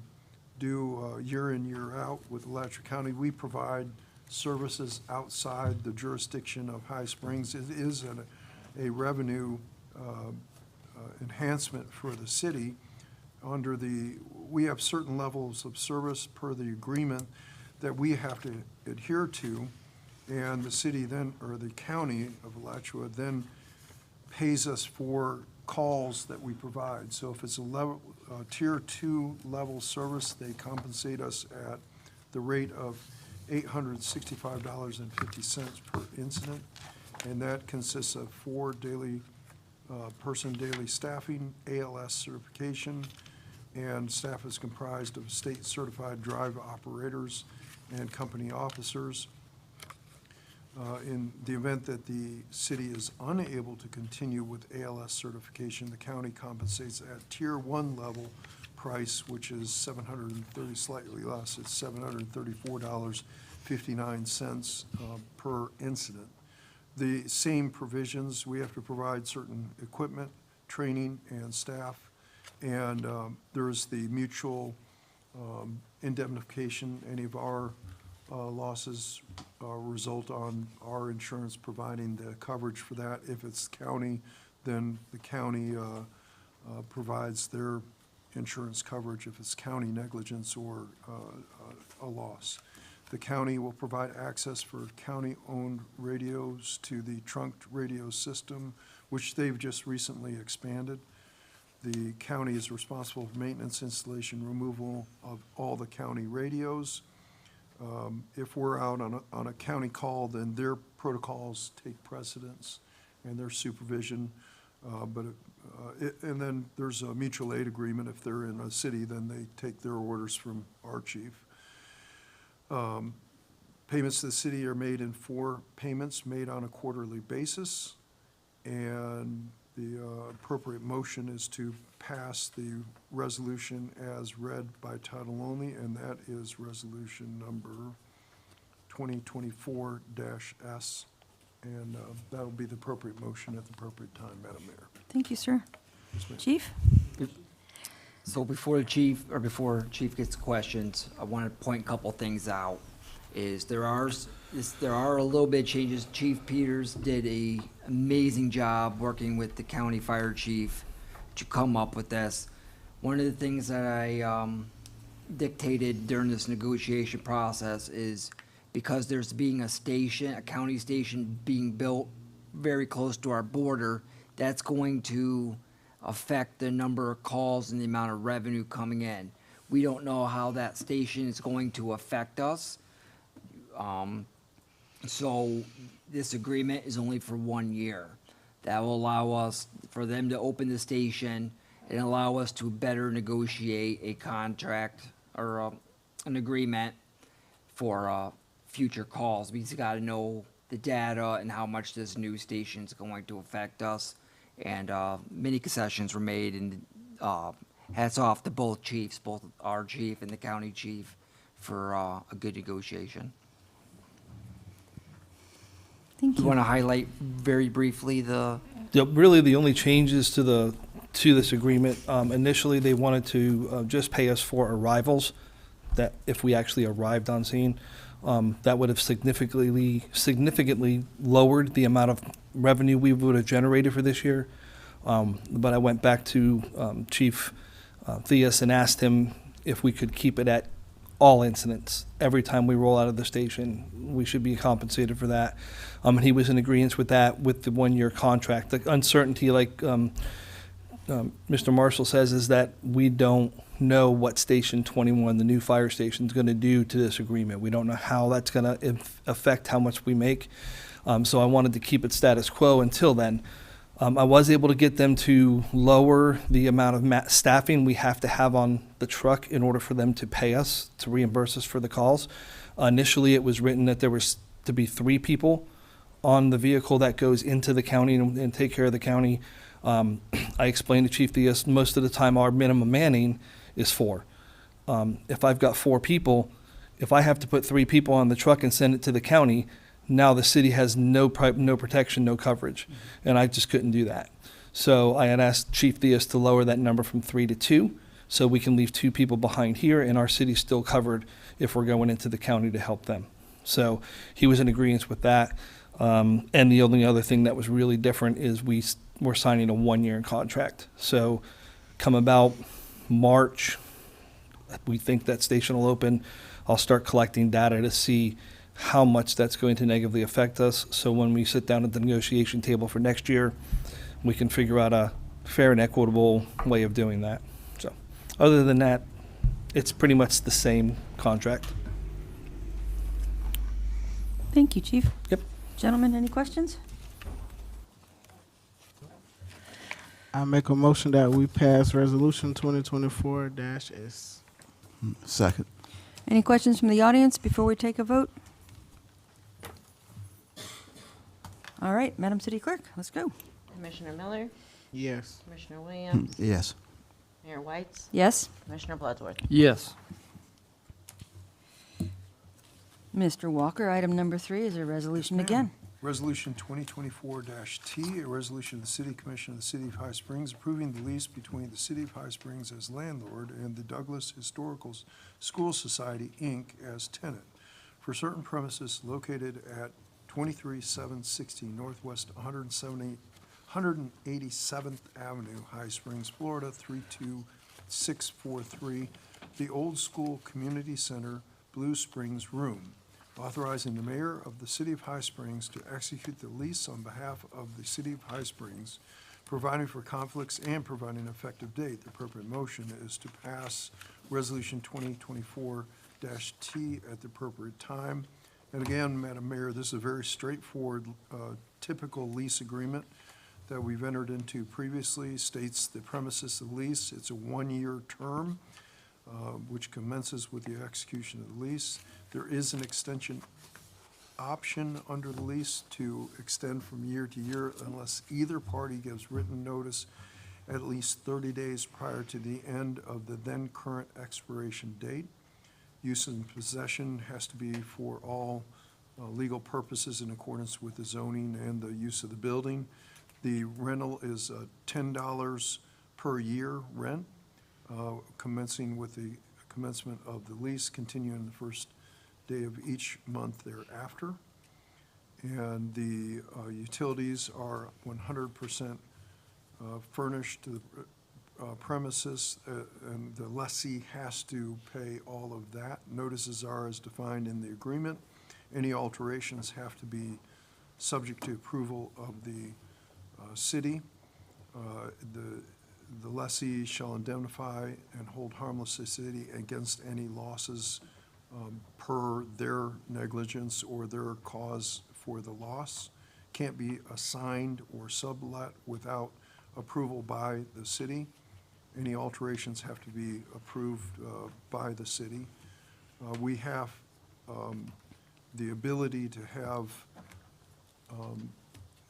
do year in, year out with Alachua County. We provide services outside the jurisdiction of High Springs. It is a revenue enhancement for the city. We have certain levels of service per the agreement that we have to adhere to, and the city then, or the county of Alachua then pays us for calls that we provide. So if it's a tier 2 level service, they compensate us at the rate of $865.50 per incident, and that consists of 4 person daily staffing, ALS certification, and staff is comprised of state certified drive operators and company officers. In the event that the city is unable to continue with ALS certification, the county compensates at tier 1 level price, which is $730, slightly less, it's $734.59 per incident. The same provisions, we have to provide certain equipment, training, and staff, and there's the mutual indemnification. Any of our losses result on our insurance providing the coverage for that. If it's county, then the county provides their insurance coverage if it's county negligence or a loss. The county will provide access for county-owned radios to the trunked radio system, which they've just recently expanded. The county is responsible for maintenance, installation, removal of all the county radios. If we're out on a county call, then their protocols take precedence and their supervision. And then there's a mutual aid agreement. If they're in a city, then they take their orders from our chief. Payments to the city are made in 4 payments made on a quarterly basis. And the appropriate motion is to pass the resolution as read by title only, and that is resolution number 2024-S. And that'll be the appropriate motion at the appropriate time, Madam Mayor. Thank you, sir. Chief? So before Chief gets questions, I want to point a couple things out. There are a little bit of changes. Chief Peters did a amazing job working with the county fire chief to come up with this. One of the things that I dictated during this negotiation process is because there's being a county station being built very close to our border, that's going to affect the number of calls and the amount of revenue coming in. We don't know how that station is going to affect us. So this agreement is only for 1 year. That will allow us, for them to open the station and allow us to better negotiate a contract or an agreement for future calls. We just got to know the data and how much this new station is going to affect us. And many concessions were made, and hats off to both chiefs, both our chief and the county chief, for a good negotiation. Thank You you. want to highlight very briefly Really, the only changes to this agreement, initially, they wanted to just pay us for arrivals, that if we actually arrived on scene, that would have significantly lowered the amount of revenue we would have generated for this year. But I went back to Chief Theus and asked him if we could keep it at all incidents. Every time we roll out of the station, we should be compensated for that. And he was in agreement with that, with the 1-year contract. The uncertainty, like Mr. Marshall says, is that we don't know what Station 21, the new fire station, is going to do to this agreement. We don't know how that's going to affect how much we make. So I wanted to keep it status quo until then. I was able to get them to lower the amount of staffing we have to have on the truck in order for them to pay us, to reimburse us for the calls. Initially, it was written that there was to be 3 people on the vehicle that goes into the county and take care of the county. I explained to Chief Theus, most of the time our minimum manning is 4. If I've got 4 people If I have to put 3 people on the truck and send it to the county, now the city has no protection, no coverage, and I just couldn't do that. So I had asked Chief Diaz to lower that number from 3 to 2, so we can leave 2 people behind here, and our city's still covered if we're going into the county to help them. So he was in agreement with that. And the only other thing that was really different is we're signing a 1-year contract. So come about March, we think that station will open. I'll start collecting data to see how much that's going to negatively affect us. So when we sit down at the negotiation table for next year, we can figure out a fair and equitable way of doing that. So other than that, it's pretty much the same contract. Thank you, Chief. Yep. Gentlemen, any questions? I make a motion that we pass resolution 2024-S. Second. Any questions from the audience before we take a vote? All right, Madam City Clerk, let's go. Commissioner Miller, Yes. Commissioner Williams, Yes. Mayor Whites, Yes? Commissioner Bloodsworth. Yes. Mr. Walker, item number 3 is a resolution again. Resolution 2024-T, a resolution of the City Commission of the City of High Springs approving the lease between the City of High Springs as landlord and the Douglas Historical School Society, Inc. as tenant for certain premises located at 23760 Northwest 187th Avenue, High Springs, Florida 32643, the Old School Community Center, Blue Springs Room, authorizing the mayor of the City of High Springs to execute the lease on behalf of the City of High Springs, providing for conflicts and providing an effective date. The appropriate motion is to pass Resolution 2024-T at the appropriate time. And again, Madam Mayor, this is a very straightforward, typical lease agreement that we've entered into previously. States the premises of the lease. It's a 1-year term, which commences with the execution of the lease. There is an extension option under the lease to extend from year to year unless either party gives written notice at least 30 days prior to the end of the then current expiration date. Use and possession has to be for all legal purposes in accordance with the zoning and the use of the building. The rental is $10 per year rent, commencing with the commencement of the lease, continuing the first day of each month thereafter. And the utilities are 100% furnished to the premises, and the lessee has to pay all of that. Notices are as defined in the agreement. Any alterations have to be subject to approval of the city. The lessee shall indemnify and hold harmless the city against any losses per their negligence or their cause for the loss. Can't be assigned or sublet without approval by the city. Any alterations have to be approved by the city. We have the ability to have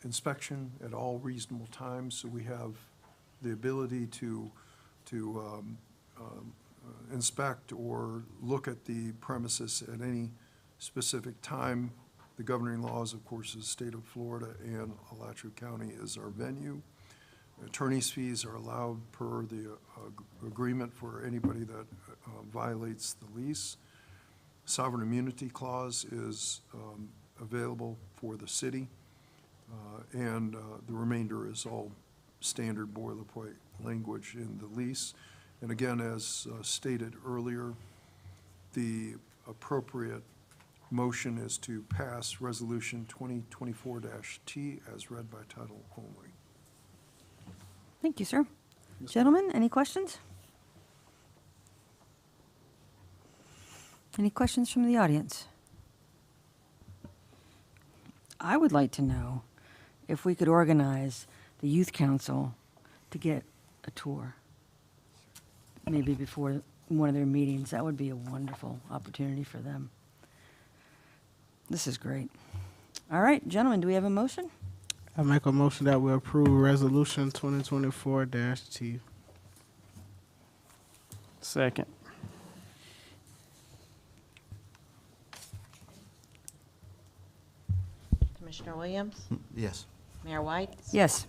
inspection at all reasonable times, so we have the ability to inspect or look at the premises at any specific time. The governing laws, of course, is the state of Florida, and Alachua County is our venue. Attorney's fees are allowed per the agreement for anybody that violates the lease. Sovereign immunity clause is available for the city, and the remainder is all standard boilerplate language in the lease. And again, as stated earlier, the appropriate motion is to pass Resolution 2024-T as read by title only. Thank you, sir. Gentlemen, any questions? Any questions from the audience? I would like to know if we could organize the youth council to get a tour, maybe before one of their meetings. That would be a wonderful opportunity for them. This is great. All right, gentlemen, do we have a motion? I make a motion that we approve Resolution 2024-T. Second. Commissioner Williams, Yes. Mayor White, Yes.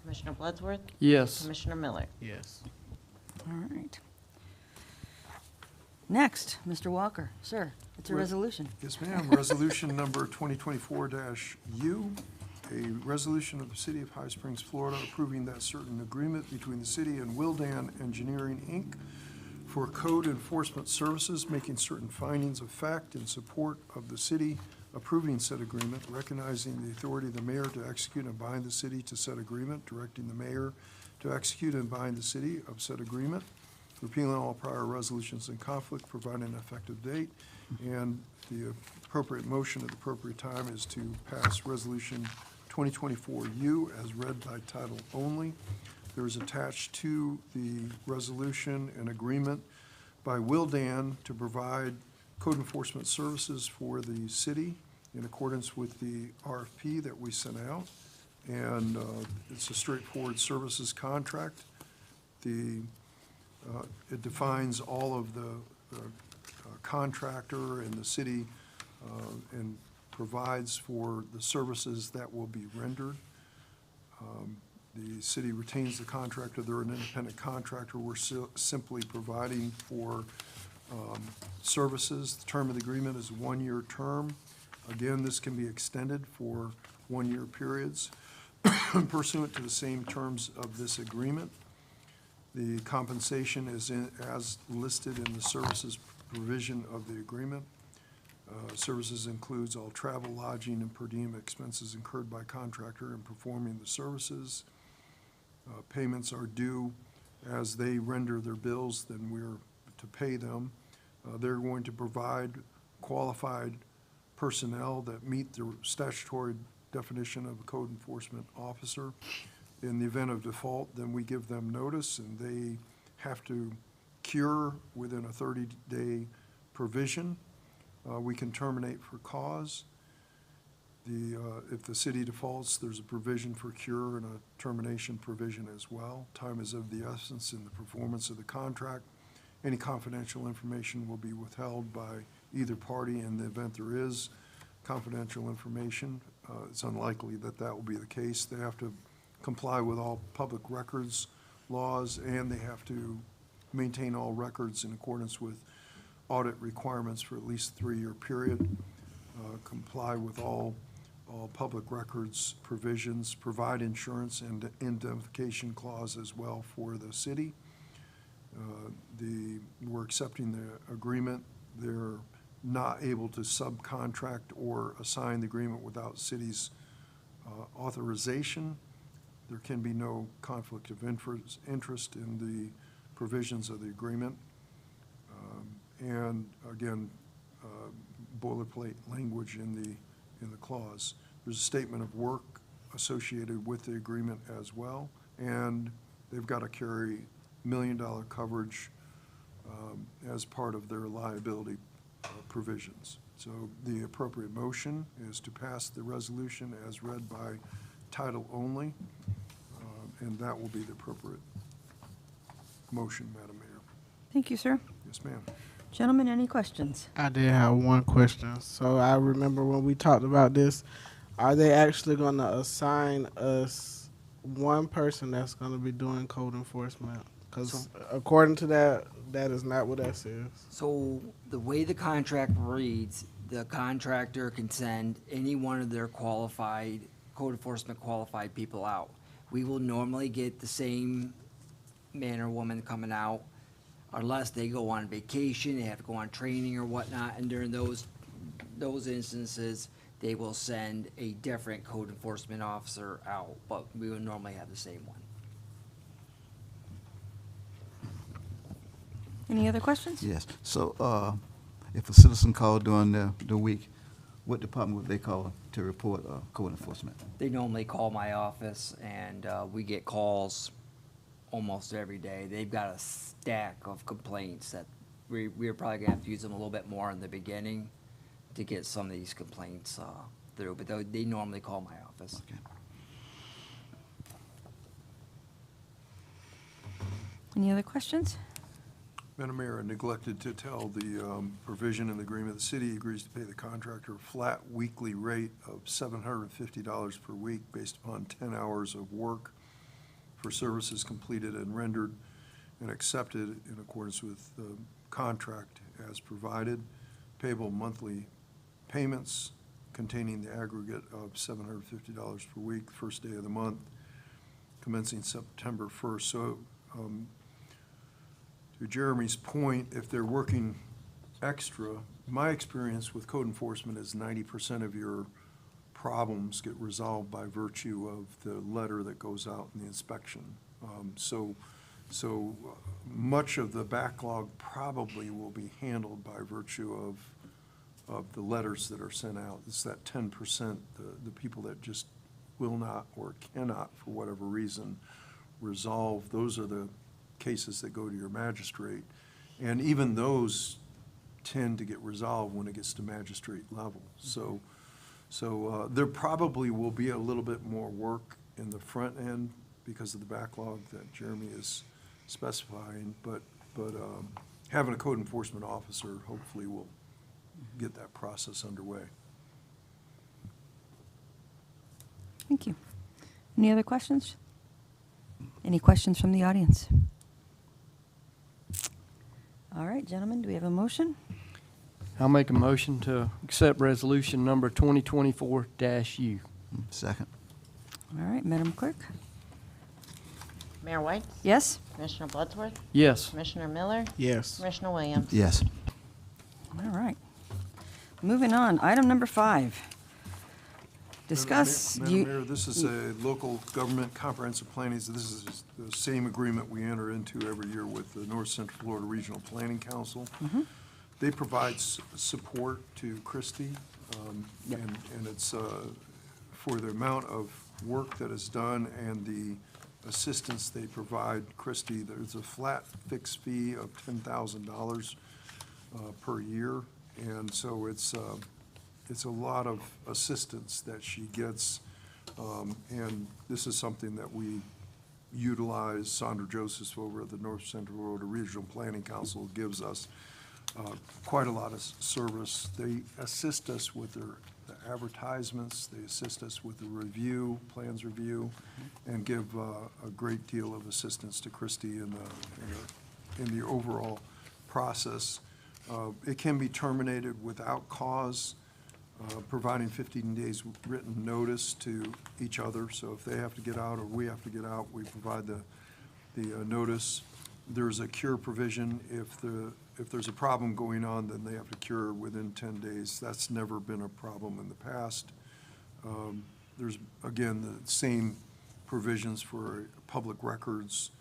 Commissioner Bloodsworth, Yes. Commissioner Miller. Yes. All right. Next, Mr. Walker. Sir, it's a Re- resolution. Yes, ma'am. Resolution number 2024-U, a resolution of the City of High Springs, Florida, approving that certain agreement between the city and Wildan Engineering, Inc. for code enforcement services, making certain findings of fact in support of the city, approving said agreement, recognizing the authority of the mayor to execute and bind the city to said agreement, directing the mayor to execute and bind the city of said agreement, repealing all prior resolutions in conflict, providing an effective date, and the appropriate motion at the appropriate time is to pass Resolution 2024-U as read by title only. There is attached to the resolution an agreement by Wildan to provide code enforcement services for the city in accordance with the RFP that we sent out. And it's a straightforward services contract. It defines all of the contractor and the city and provides for the services that will be rendered. The city retains the contractor. They're an independent contractor. We're simply providing for services. The term of the agreement is a one-year term. Again, this can be extended for one-year periods pursuant to the same terms of this agreement. The compensation is as listed in the services provision of the agreement. Services includes all travel, lodging, and per diem expenses incurred by contractor in performing the services. Payments are due as they render their bills, then we're to pay them. They're going to provide qualified personnel that meet the statutory definition of a code enforcement officer. In the event of default, then we give them notice, and they have to cure within a 30-day provision. We can terminate for cause. If the city defaults, there's a provision for cure and a termination provision as well. Time is of the essence in the performance of the contract. Any confidential information will be withheld by either party in the event there is confidential information. It's unlikely that that will be the case. They have to comply with all public records laws, and they have to maintain all records in accordance with audit requirements for at least a 3-year period, comply with all public records provisions, provide insurance and indemnification clause as well for the city. We're accepting the agreement. They're not able to subcontract or assign the agreement without city's authorization. There can be no conflict of interest in the provisions of the agreement. And again, boilerplate language in the clause. There's a statement of work associated with the agreement as well, and they've got to carry $1 million coverage as part of their liability provisions. So the appropriate motion is to pass the resolution as read by title only, and that will be the appropriate motion, Madam Mayor. Thank you, sir. Yes, ma'am. Gentlemen, any questions? I did have one question. So I remember when we talked about this, are they actually going to assign us one person that's going to be doing code enforcement? Because according to that, that is not what that says. So the way the contract reads, the contractor can send any one of their qualified, code enforcement qualified people out. We will normally get the same man or woman coming out unless they go on vacation, they have to go on training or whatnot, and during those instances, they will send a different code enforcement officer out, but we would normally have the same one. Any other questions? Yes. So if a citizen called during the week, what department would they call to report code enforcement? They normally call my office, and we get calls almost every day. They've got a stack of complaints that we're probably gonna have to use them a little bit more in the beginning to get some of these complaints through, but they normally call my office. Okay. Any other questions? Madam Mayor, I neglected to tell the provision in the agreement, the city agrees to pay the contractor a flat weekly rate of $750 per week based upon 10 hours of work for services completed and rendered and accepted in accordance with the contract as provided, payable monthly payments containing the aggregate of $750 per week, first day of the month, commencing September 1st. So to Jeremy's point, if they're working extra, my experience with code enforcement is 90% of your problems get resolved by virtue of the letter that goes out in the inspection. So much of the backlog probably will be handled by virtue of the letters that are sent out. It's that 10%, the people that just will not or cannot, for whatever reason, resolve. Those are the cases that go to your magistrate. And even those tend to get resolved when it gets to magistrate level. So there probably will be a little bit more work in the front end because of the backlog that Jeremy is specifying, but having a code enforcement officer hopefully will get that process underway. Thank you. Any other questions? Any questions from the audience? All right, gentlemen, do we have a motion? I'll make a motion to accept resolution number 2024-U. Second. All right, Madam Clerk? Mayor White? Yes? Commissioner Bloodsworth? Yes. Commissioner Miller? Yes. Commissioner Williams? Yes. All right. Moving on, item number 5. Discuss. Madam Mayor, this is a local government comprehensive planning. So this is the same agreement we enter into every year with the North Central Florida Regional Planning Council. They provide support to Christie, and it's for the amount of work that is done and the assistance they provide Christie. There's a flat fixed fee of $10,000 per year, and so it's a lot of assistance that she gets, and this is something that we utilize. Sandra Joseph over at the North Central Florida Regional Planning Council gives us quite a lot of service. They assist us with the advertisements, they assist us with the review, plans review, and give a great deal of assistance to Christie in the overall process. It can be terminated without cause, providing 15 days written notice to each other. So if they have to get out or we have to get out, we provide the notice. There's a cure provision. If there's a problem going on, then they have to cure within 10 days. That's never been a problem in the past. There's, again, the same provisions for public records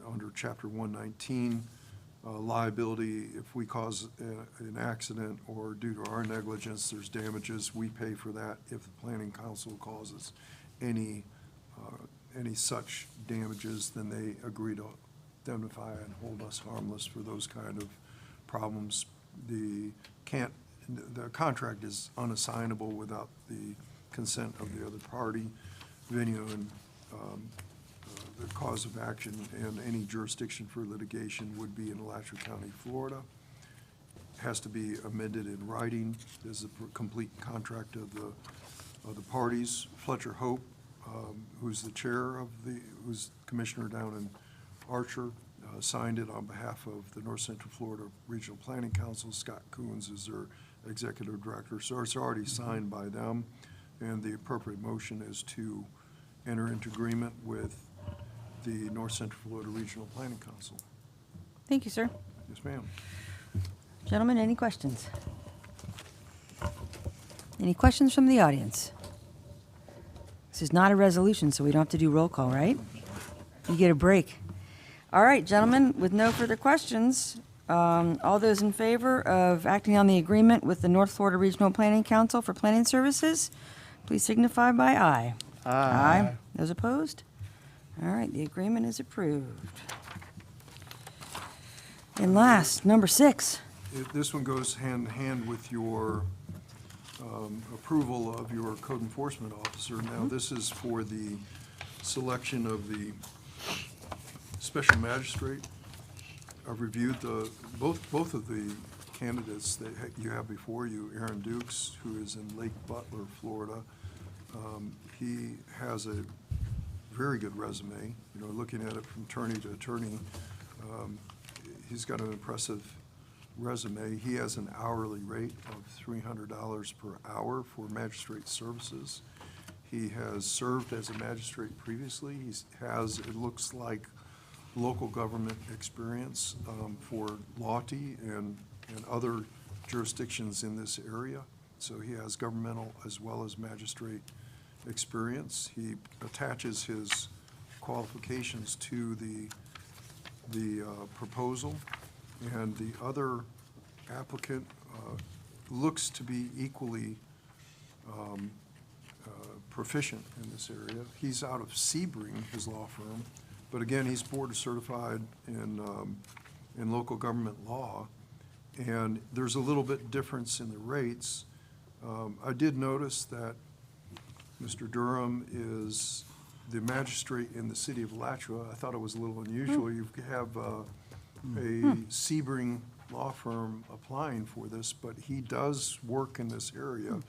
under Chapter 119. Liability, if we cause an accident or due to our negligence, there's damages, we pay for that. If the planning council causes any such damages, then they agree to indemnify and hold us harmless for those kind of problems. The contract is unassignable without the consent of the other party. Venue and the cause of action and any jurisdiction for litigation would be in Alachua County, Florida. It has to be amended in writing. There's a complete contract of the parties. Fletcher Hope, who's the chair who's commissioner down in Archer, signed it on behalf of the North Central Florida Regional Planning Council. Scott Coons is their executive director. So it's already signed by them. And the appropriate motion is to enter into agreement with the North Central Florida Regional Planning Council. Thank you, sir. Yes, ma'am. Gentlemen, any questions? Any questions from the audience? This is not a resolution, so we don't have to do roll call, right? You get a break. All right, gentlemen, with no further questions, all those in favor of acting on the agreement with the North Florida Regional Planning Council for planning services, please signify by aye. Aye. Those opposed? All right, the agreement is approved. And last, number 6. This one goes hand in hand with your approval of your code enforcement officer. Now, this is for the selection of the special magistrate. I've reviewed both of the candidates that you have before you. Aaron Dukes, who is in Lake Butler, Florida. He has a very good resume, looking at it from attorney to attorney. He's got an impressive resume. He has an hourly rate of $300 per hour for magistrate services. He has served as a magistrate previously. He has, it looks like, local government experience for Lawty and other jurisdictions in this area. So he has governmental as well as magistrate experience. He attaches his qualifications to the proposal, and the other applicant looks to be equally proficient in this area. He's out of Sebring, his law firm, but again, he's board certified in local government law, and there's a little bit difference in the rates. I did notice that Mr. Durham is the magistrate in the city of Alachua. I thought it was a little unusual. You have a Sebring law firm applying for this, but he does work in this area.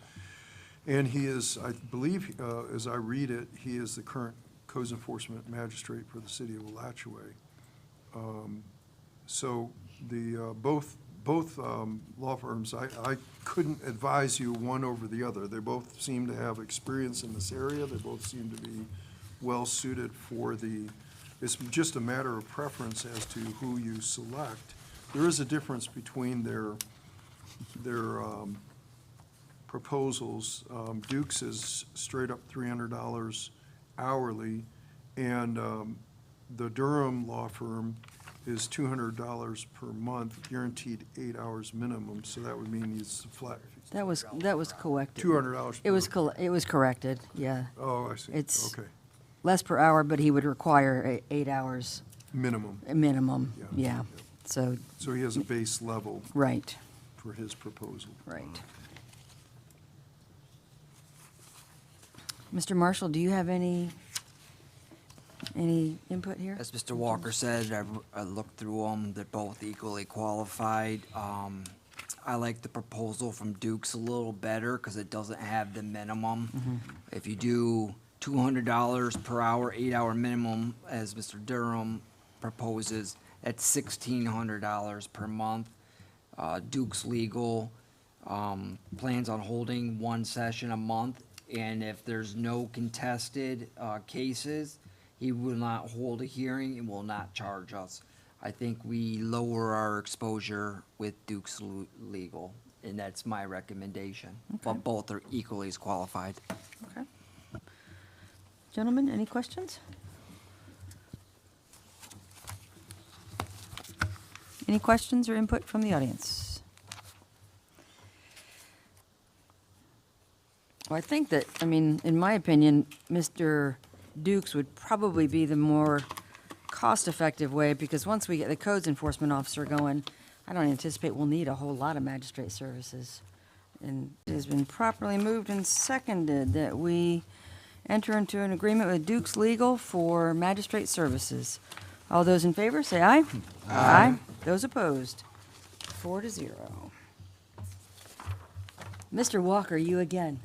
And he is, I believe, as I read it, he is the current codes enforcement magistrate for the city of Alachua. So the both law firms, I couldn't advise you one over the other. They both seem to have experience in this area. They both seem to be well suited for it's just a matter of preference as to who you select. There is a difference between their proposals. Duke's is straight up $300 hourly, and the Durham law firm is $200 per month, guaranteed 8 hours minimum, so that would mean it's flat. That was corrected. $200 It was corrected, yeah. Oh, I see. It's Okay. less per hour, but he would require 8 hours Minimum. minimum, Yeah. yeah. So, So he has a base level right, for his proposal. right. Mr. Marshall, do you have any input here? As Mr. Walker said, I looked through them. They're both equally qualified. I like the proposal from Duke's a little better because it doesn't have the minimum. If you do $200 per hour, 8-hour minimum, as Mr. Durham proposes, that's $1,600 per month. Duke's Legal plans on holding one session a month, and if there's no contested cases, he will not hold a hearing and will not charge us. I think we lower our exposure with Duke's Legal, and that's my recommendation. But both are equally as qualified. Okay. Gentlemen, any questions? Any questions or input from the audience? Well, I think that, in my opinion, Mr. Dukes would probably be the more cost-effective way, because once we get the codes enforcement officer going, I don't anticipate we'll need a whole lot of magistrate services. And it has been properly moved and seconded that we enter into an agreement with Dukes Legal for magistrate services. All those in favor, say aye. Aye. Those opposed, 4-0. Mr. Walker, you again.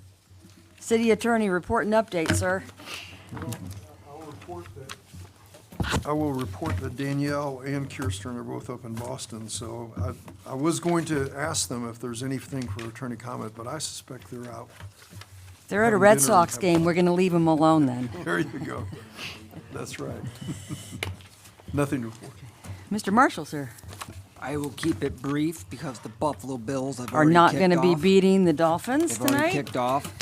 City Attorney, report and update, sir. I will report that Danielle and Kirsten are both up in Boston, so I was going to ask them if there's anything for attorney comment, but I suspect they're out. They're at a Having Red dinner Sox and game. We're going to leave them alone then. There you go. That's right. Nothing to report. Mr. Marshall, sir, I will keep it brief because the Buffalo Bills have are already not kicked going to be off. beating the Dolphins They've already tonight? kicked off.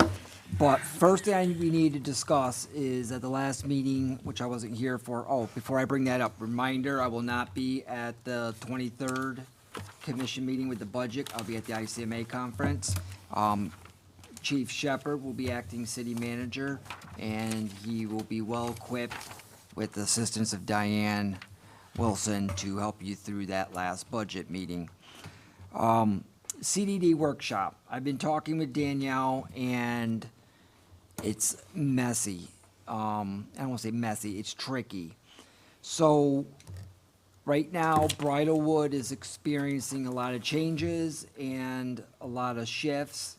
But first thing we need to discuss is at the last meeting, which I wasn't here for, before I bring that up, reminder, I will not be at the 23rd commission meeting with the budget. I'll be at the ICMA conference. Chief Shepherd will be acting city manager, and he will be well-equipped with the assistance of Diane Wilson to help you through that last budget meeting. CDD workshop. I've been talking with Danielle, and it's messy. I don't want to say messy, it's tricky. So Right now, Bridalwood is experiencing a lot of changes and a lot of shifts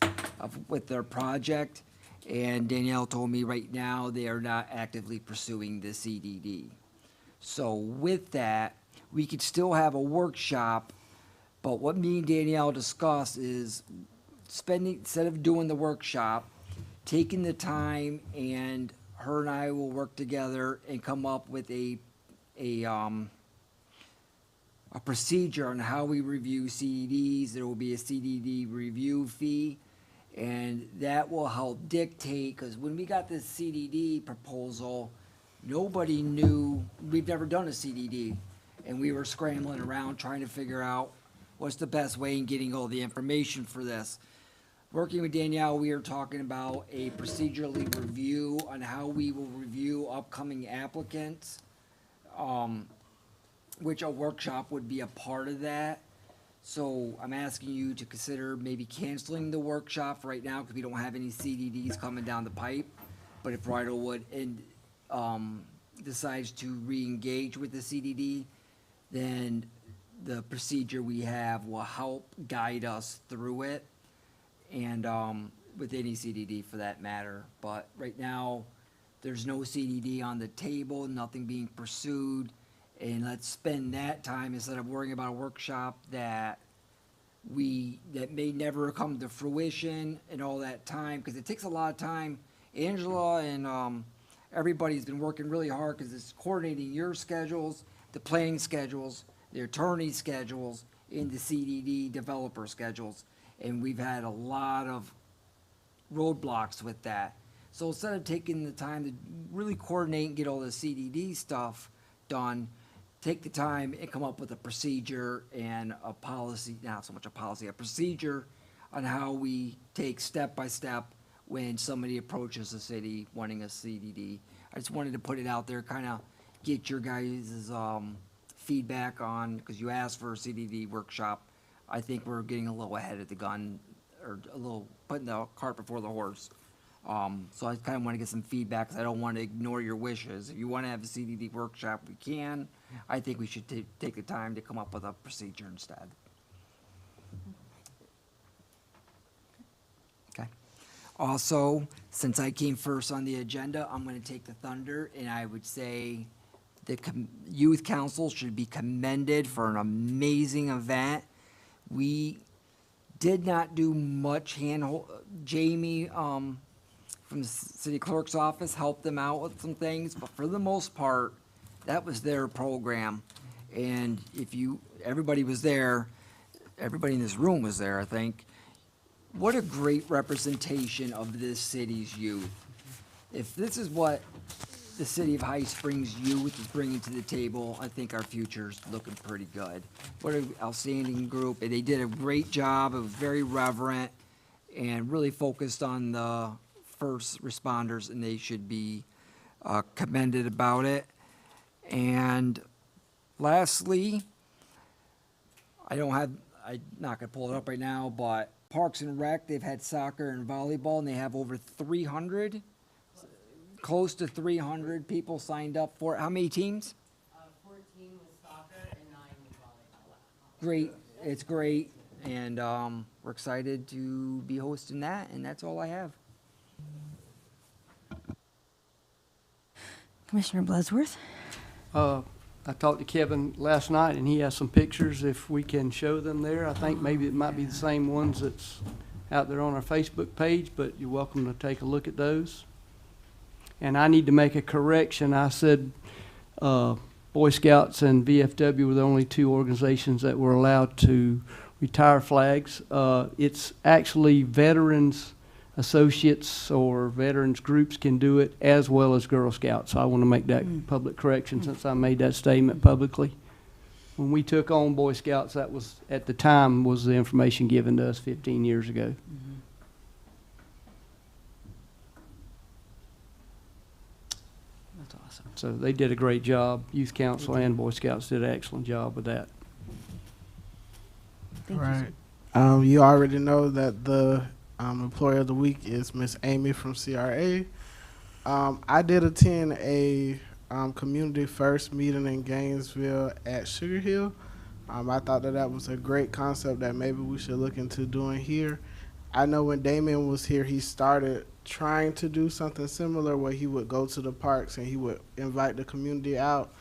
with their project. And Danielle told me right now they are not actively pursuing the CDD. So with that, we could still have a workshop, but what me and Danielle discussed is instead of doing the workshop, taking the time, and her and I will work together and come up with a procedure on how we review CDDs. There will be a CDD review fee, and that will help dictate, because when we got this CDD proposal, nobody knew, we've never done a CDD, and we were scrambling around trying to figure out what's the best way in getting all the information for this. Working with Danielle, we are talking about a procedurally review on how we will review upcoming applicants, which a workshop would be a part of that. So I'm asking you to consider maybe canceling the workshop right now because we don't have any CDDs coming down the pipe. But if Bridalwood decides to re-engage with the CDD, then the procedure we have will help guide us through it, and with any CDD for that matter. But right now, there's no CDD on the table, nothing being pursued. And let's spend that time instead of worrying about a workshop that may never come to fruition and all that time, because it takes a lot of time. Angela and everybody's been working really hard because it's coordinating your schedules, the planning schedules, the attorney schedules, and the CDD developer schedules. And we've had a lot of roadblocks with that. So instead of taking the time to really coordinate and get all the CDD stuff done, take the time and come up with a procedure and a policy, not so much a policy, a procedure on how we take step by step when somebody approaches the city wanting a CDD. I just wanted to put it out there, kind of get your guys' feedback on, because you asked for a CDD workshop. I think we're getting a little ahead of the gun, or a little putting the cart before the horse. So I kind of want to get some feedback, because I don't want to ignore your wishes. If you want to have a CDD workshop, we can. I think we should take the time to come up with a procedure instead. Okay. Also, since I came first on the agenda, I'm going to take the thunder, and I would say the youth council should be commended for an amazing event. We did not do much handhold. Jamie from the city clerk's office helped them out with some things, but for the most part, that was their program. And everybody was there, everybody in this room was there, I think. What a great representation of this city's youth. If this is what the city of High Springs youth is bringing to the table, I think our future's looking pretty good. What an outstanding group. And they did a great job. It was very reverent and really focused on the first responders, and they should be commended about it. And lastly, I'm not gonna pull it up right now, but Parks and Rec, they've had soccer and volleyball, and they have over 300, close to 300 people signed up for it. How many teams? 14 with soccer and 9 with volleyball. Great, it's great, and we're excited to be hosting that, and that's all I have. Commissioner Blesworth? I talked to Kevin last night, and he has some pictures, if we can show them there. I think maybe it might be the same ones that's out there on our Facebook page, but you're welcome to take a look at those. And I need to make a correction. I said Boy Scouts and VFW were the only two organizations that were allowed to retire flags. It's actually veterans associates or veterans groups can do it, as well as Girl Scouts. So I want to make that public correction since I made that statement publicly. When we took on Boy Scouts, that was, at the time, was the information given to us 15 years ago. That's awesome. So they did a great job. Youth Council and Boy Scouts did an excellent job with that. Thank Right. You already know that the Employee of the Week is Miss Amy from CRA. I did attend a Community First meeting in Gainesville at Sugar Hill. I thought that was a great concept that maybe we should look into doing here. I know when Damien was here, he started trying to do something similar where he would go to the parks and he would invite the community out.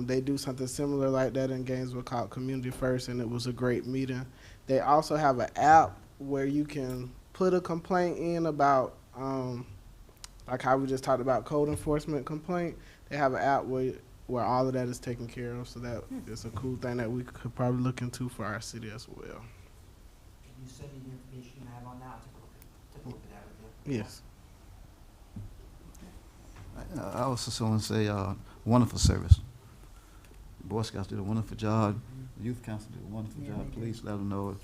They do something similar like that in Gainesville called Community First, and it was a great meeting. They also have an app where you can put a complaint in about, like how we just talked about code enforcement complaint. They have an app where all of that is taken care of, so that is a cool thing that we could probably look into for our city as well. Can you send me the information you have on that? Take a look at that with you. Yes. I also just want to say, wonderful service. The Boy Scouts did a wonderful job. The Youth Council did a wonderful job. Please let them know,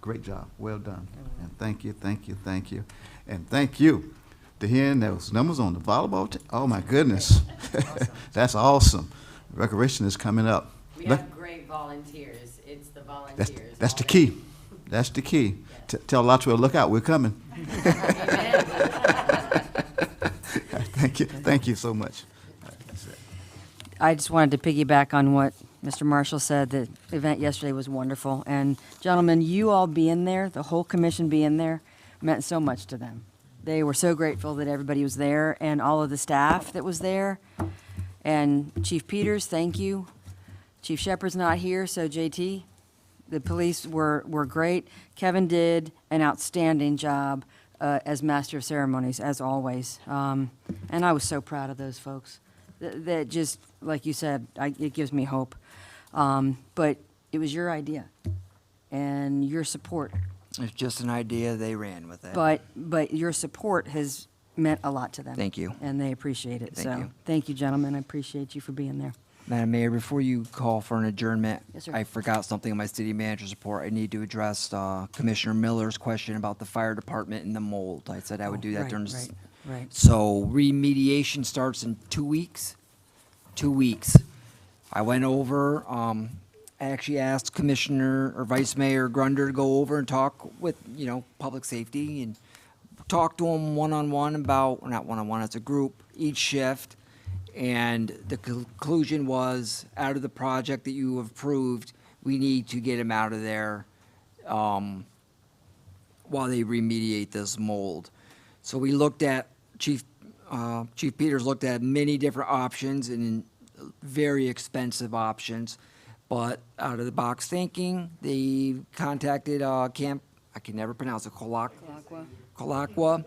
great job, well done. And thank you, thank you, thank you. And thank you to hearing those numbers on the volleyball team. Oh my goodness. That's awesome. Recreation is coming up. We have great volunteers. It's the volunteers. That's the key. That's the key. Tell Lotwell, look out, we're coming. Thank you. Thank you so much. I just wanted to piggyback on what Mr. Marshall said. The event yesterday was wonderful. And gentlemen, you all being there, the whole commission being there, meant so much to them. They were so grateful that everybody was there and all of the staff that was there. And Chief Peters, thank you. Chief Shepard's not here, so JT, the police were great. Kevin did an outstanding job as master of ceremonies, as always. And I was so proud of those folks. That just, like you said, it gives me hope. But it was your idea and your support. It's just an idea, they ran with it. But your support has meant a lot to them. Thank you. And they appreciate it. Thank you. Thank you, gentlemen. I appreciate you for being there. Madam Mayor, before you call for an adjournment, Yes, sir. I forgot something in my city manager's report. I need to address Commissioner Miller's question about the fire department and the mold. I said I would do that Right, during. right. So remediation starts in 2 weeks. 2 weeks. I went over. I actually asked Commissioner or Vice Mayor Grunder to go over and talk with public safety and talk to him one-on-one about, or not one-on-one, as a group, each shift. And the conclusion was, out of the project that you have approved, we need to get them out of there while they remediate this mold. So we looked at, Chief Peters looked at many different options and very expensive options. But out of the box thinking, they contacted Camp, I can never pronounce it, Colaqua,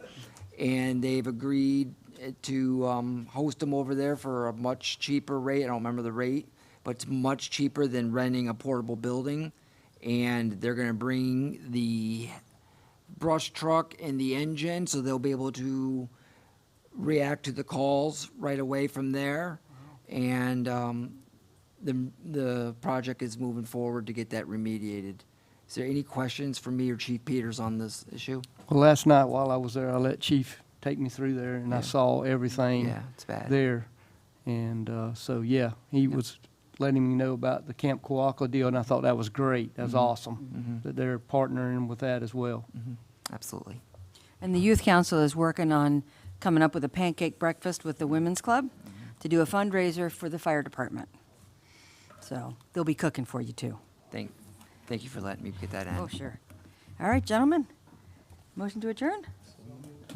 and they've agreed to host them over there for a much cheaper rate. I don't remember the rate, but it's much cheaper than renting a portable building. And they're going to bring the brush truck and the engine, so they'll be able to react to the calls right away from there. And the project is moving forward to get that remediated. Is there any questions for me or Chief Peters on this issue? Well, last night while I was there, I let Chief take me through there, and I saw everything Yeah, it's bad. there. And so, yeah, he was letting me know about the Camp Coaqua deal, and I thought that was great. That was awesome that they're partnering with that as well. Absolutely. And the Youth Council is working on coming up with a pancake breakfast with the Women's Club to do a fundraiser for the fire department. So they'll be cooking for you, too. Thank you for letting me get that in. Oh, sure. All right, gentlemen. Motion to adjourn?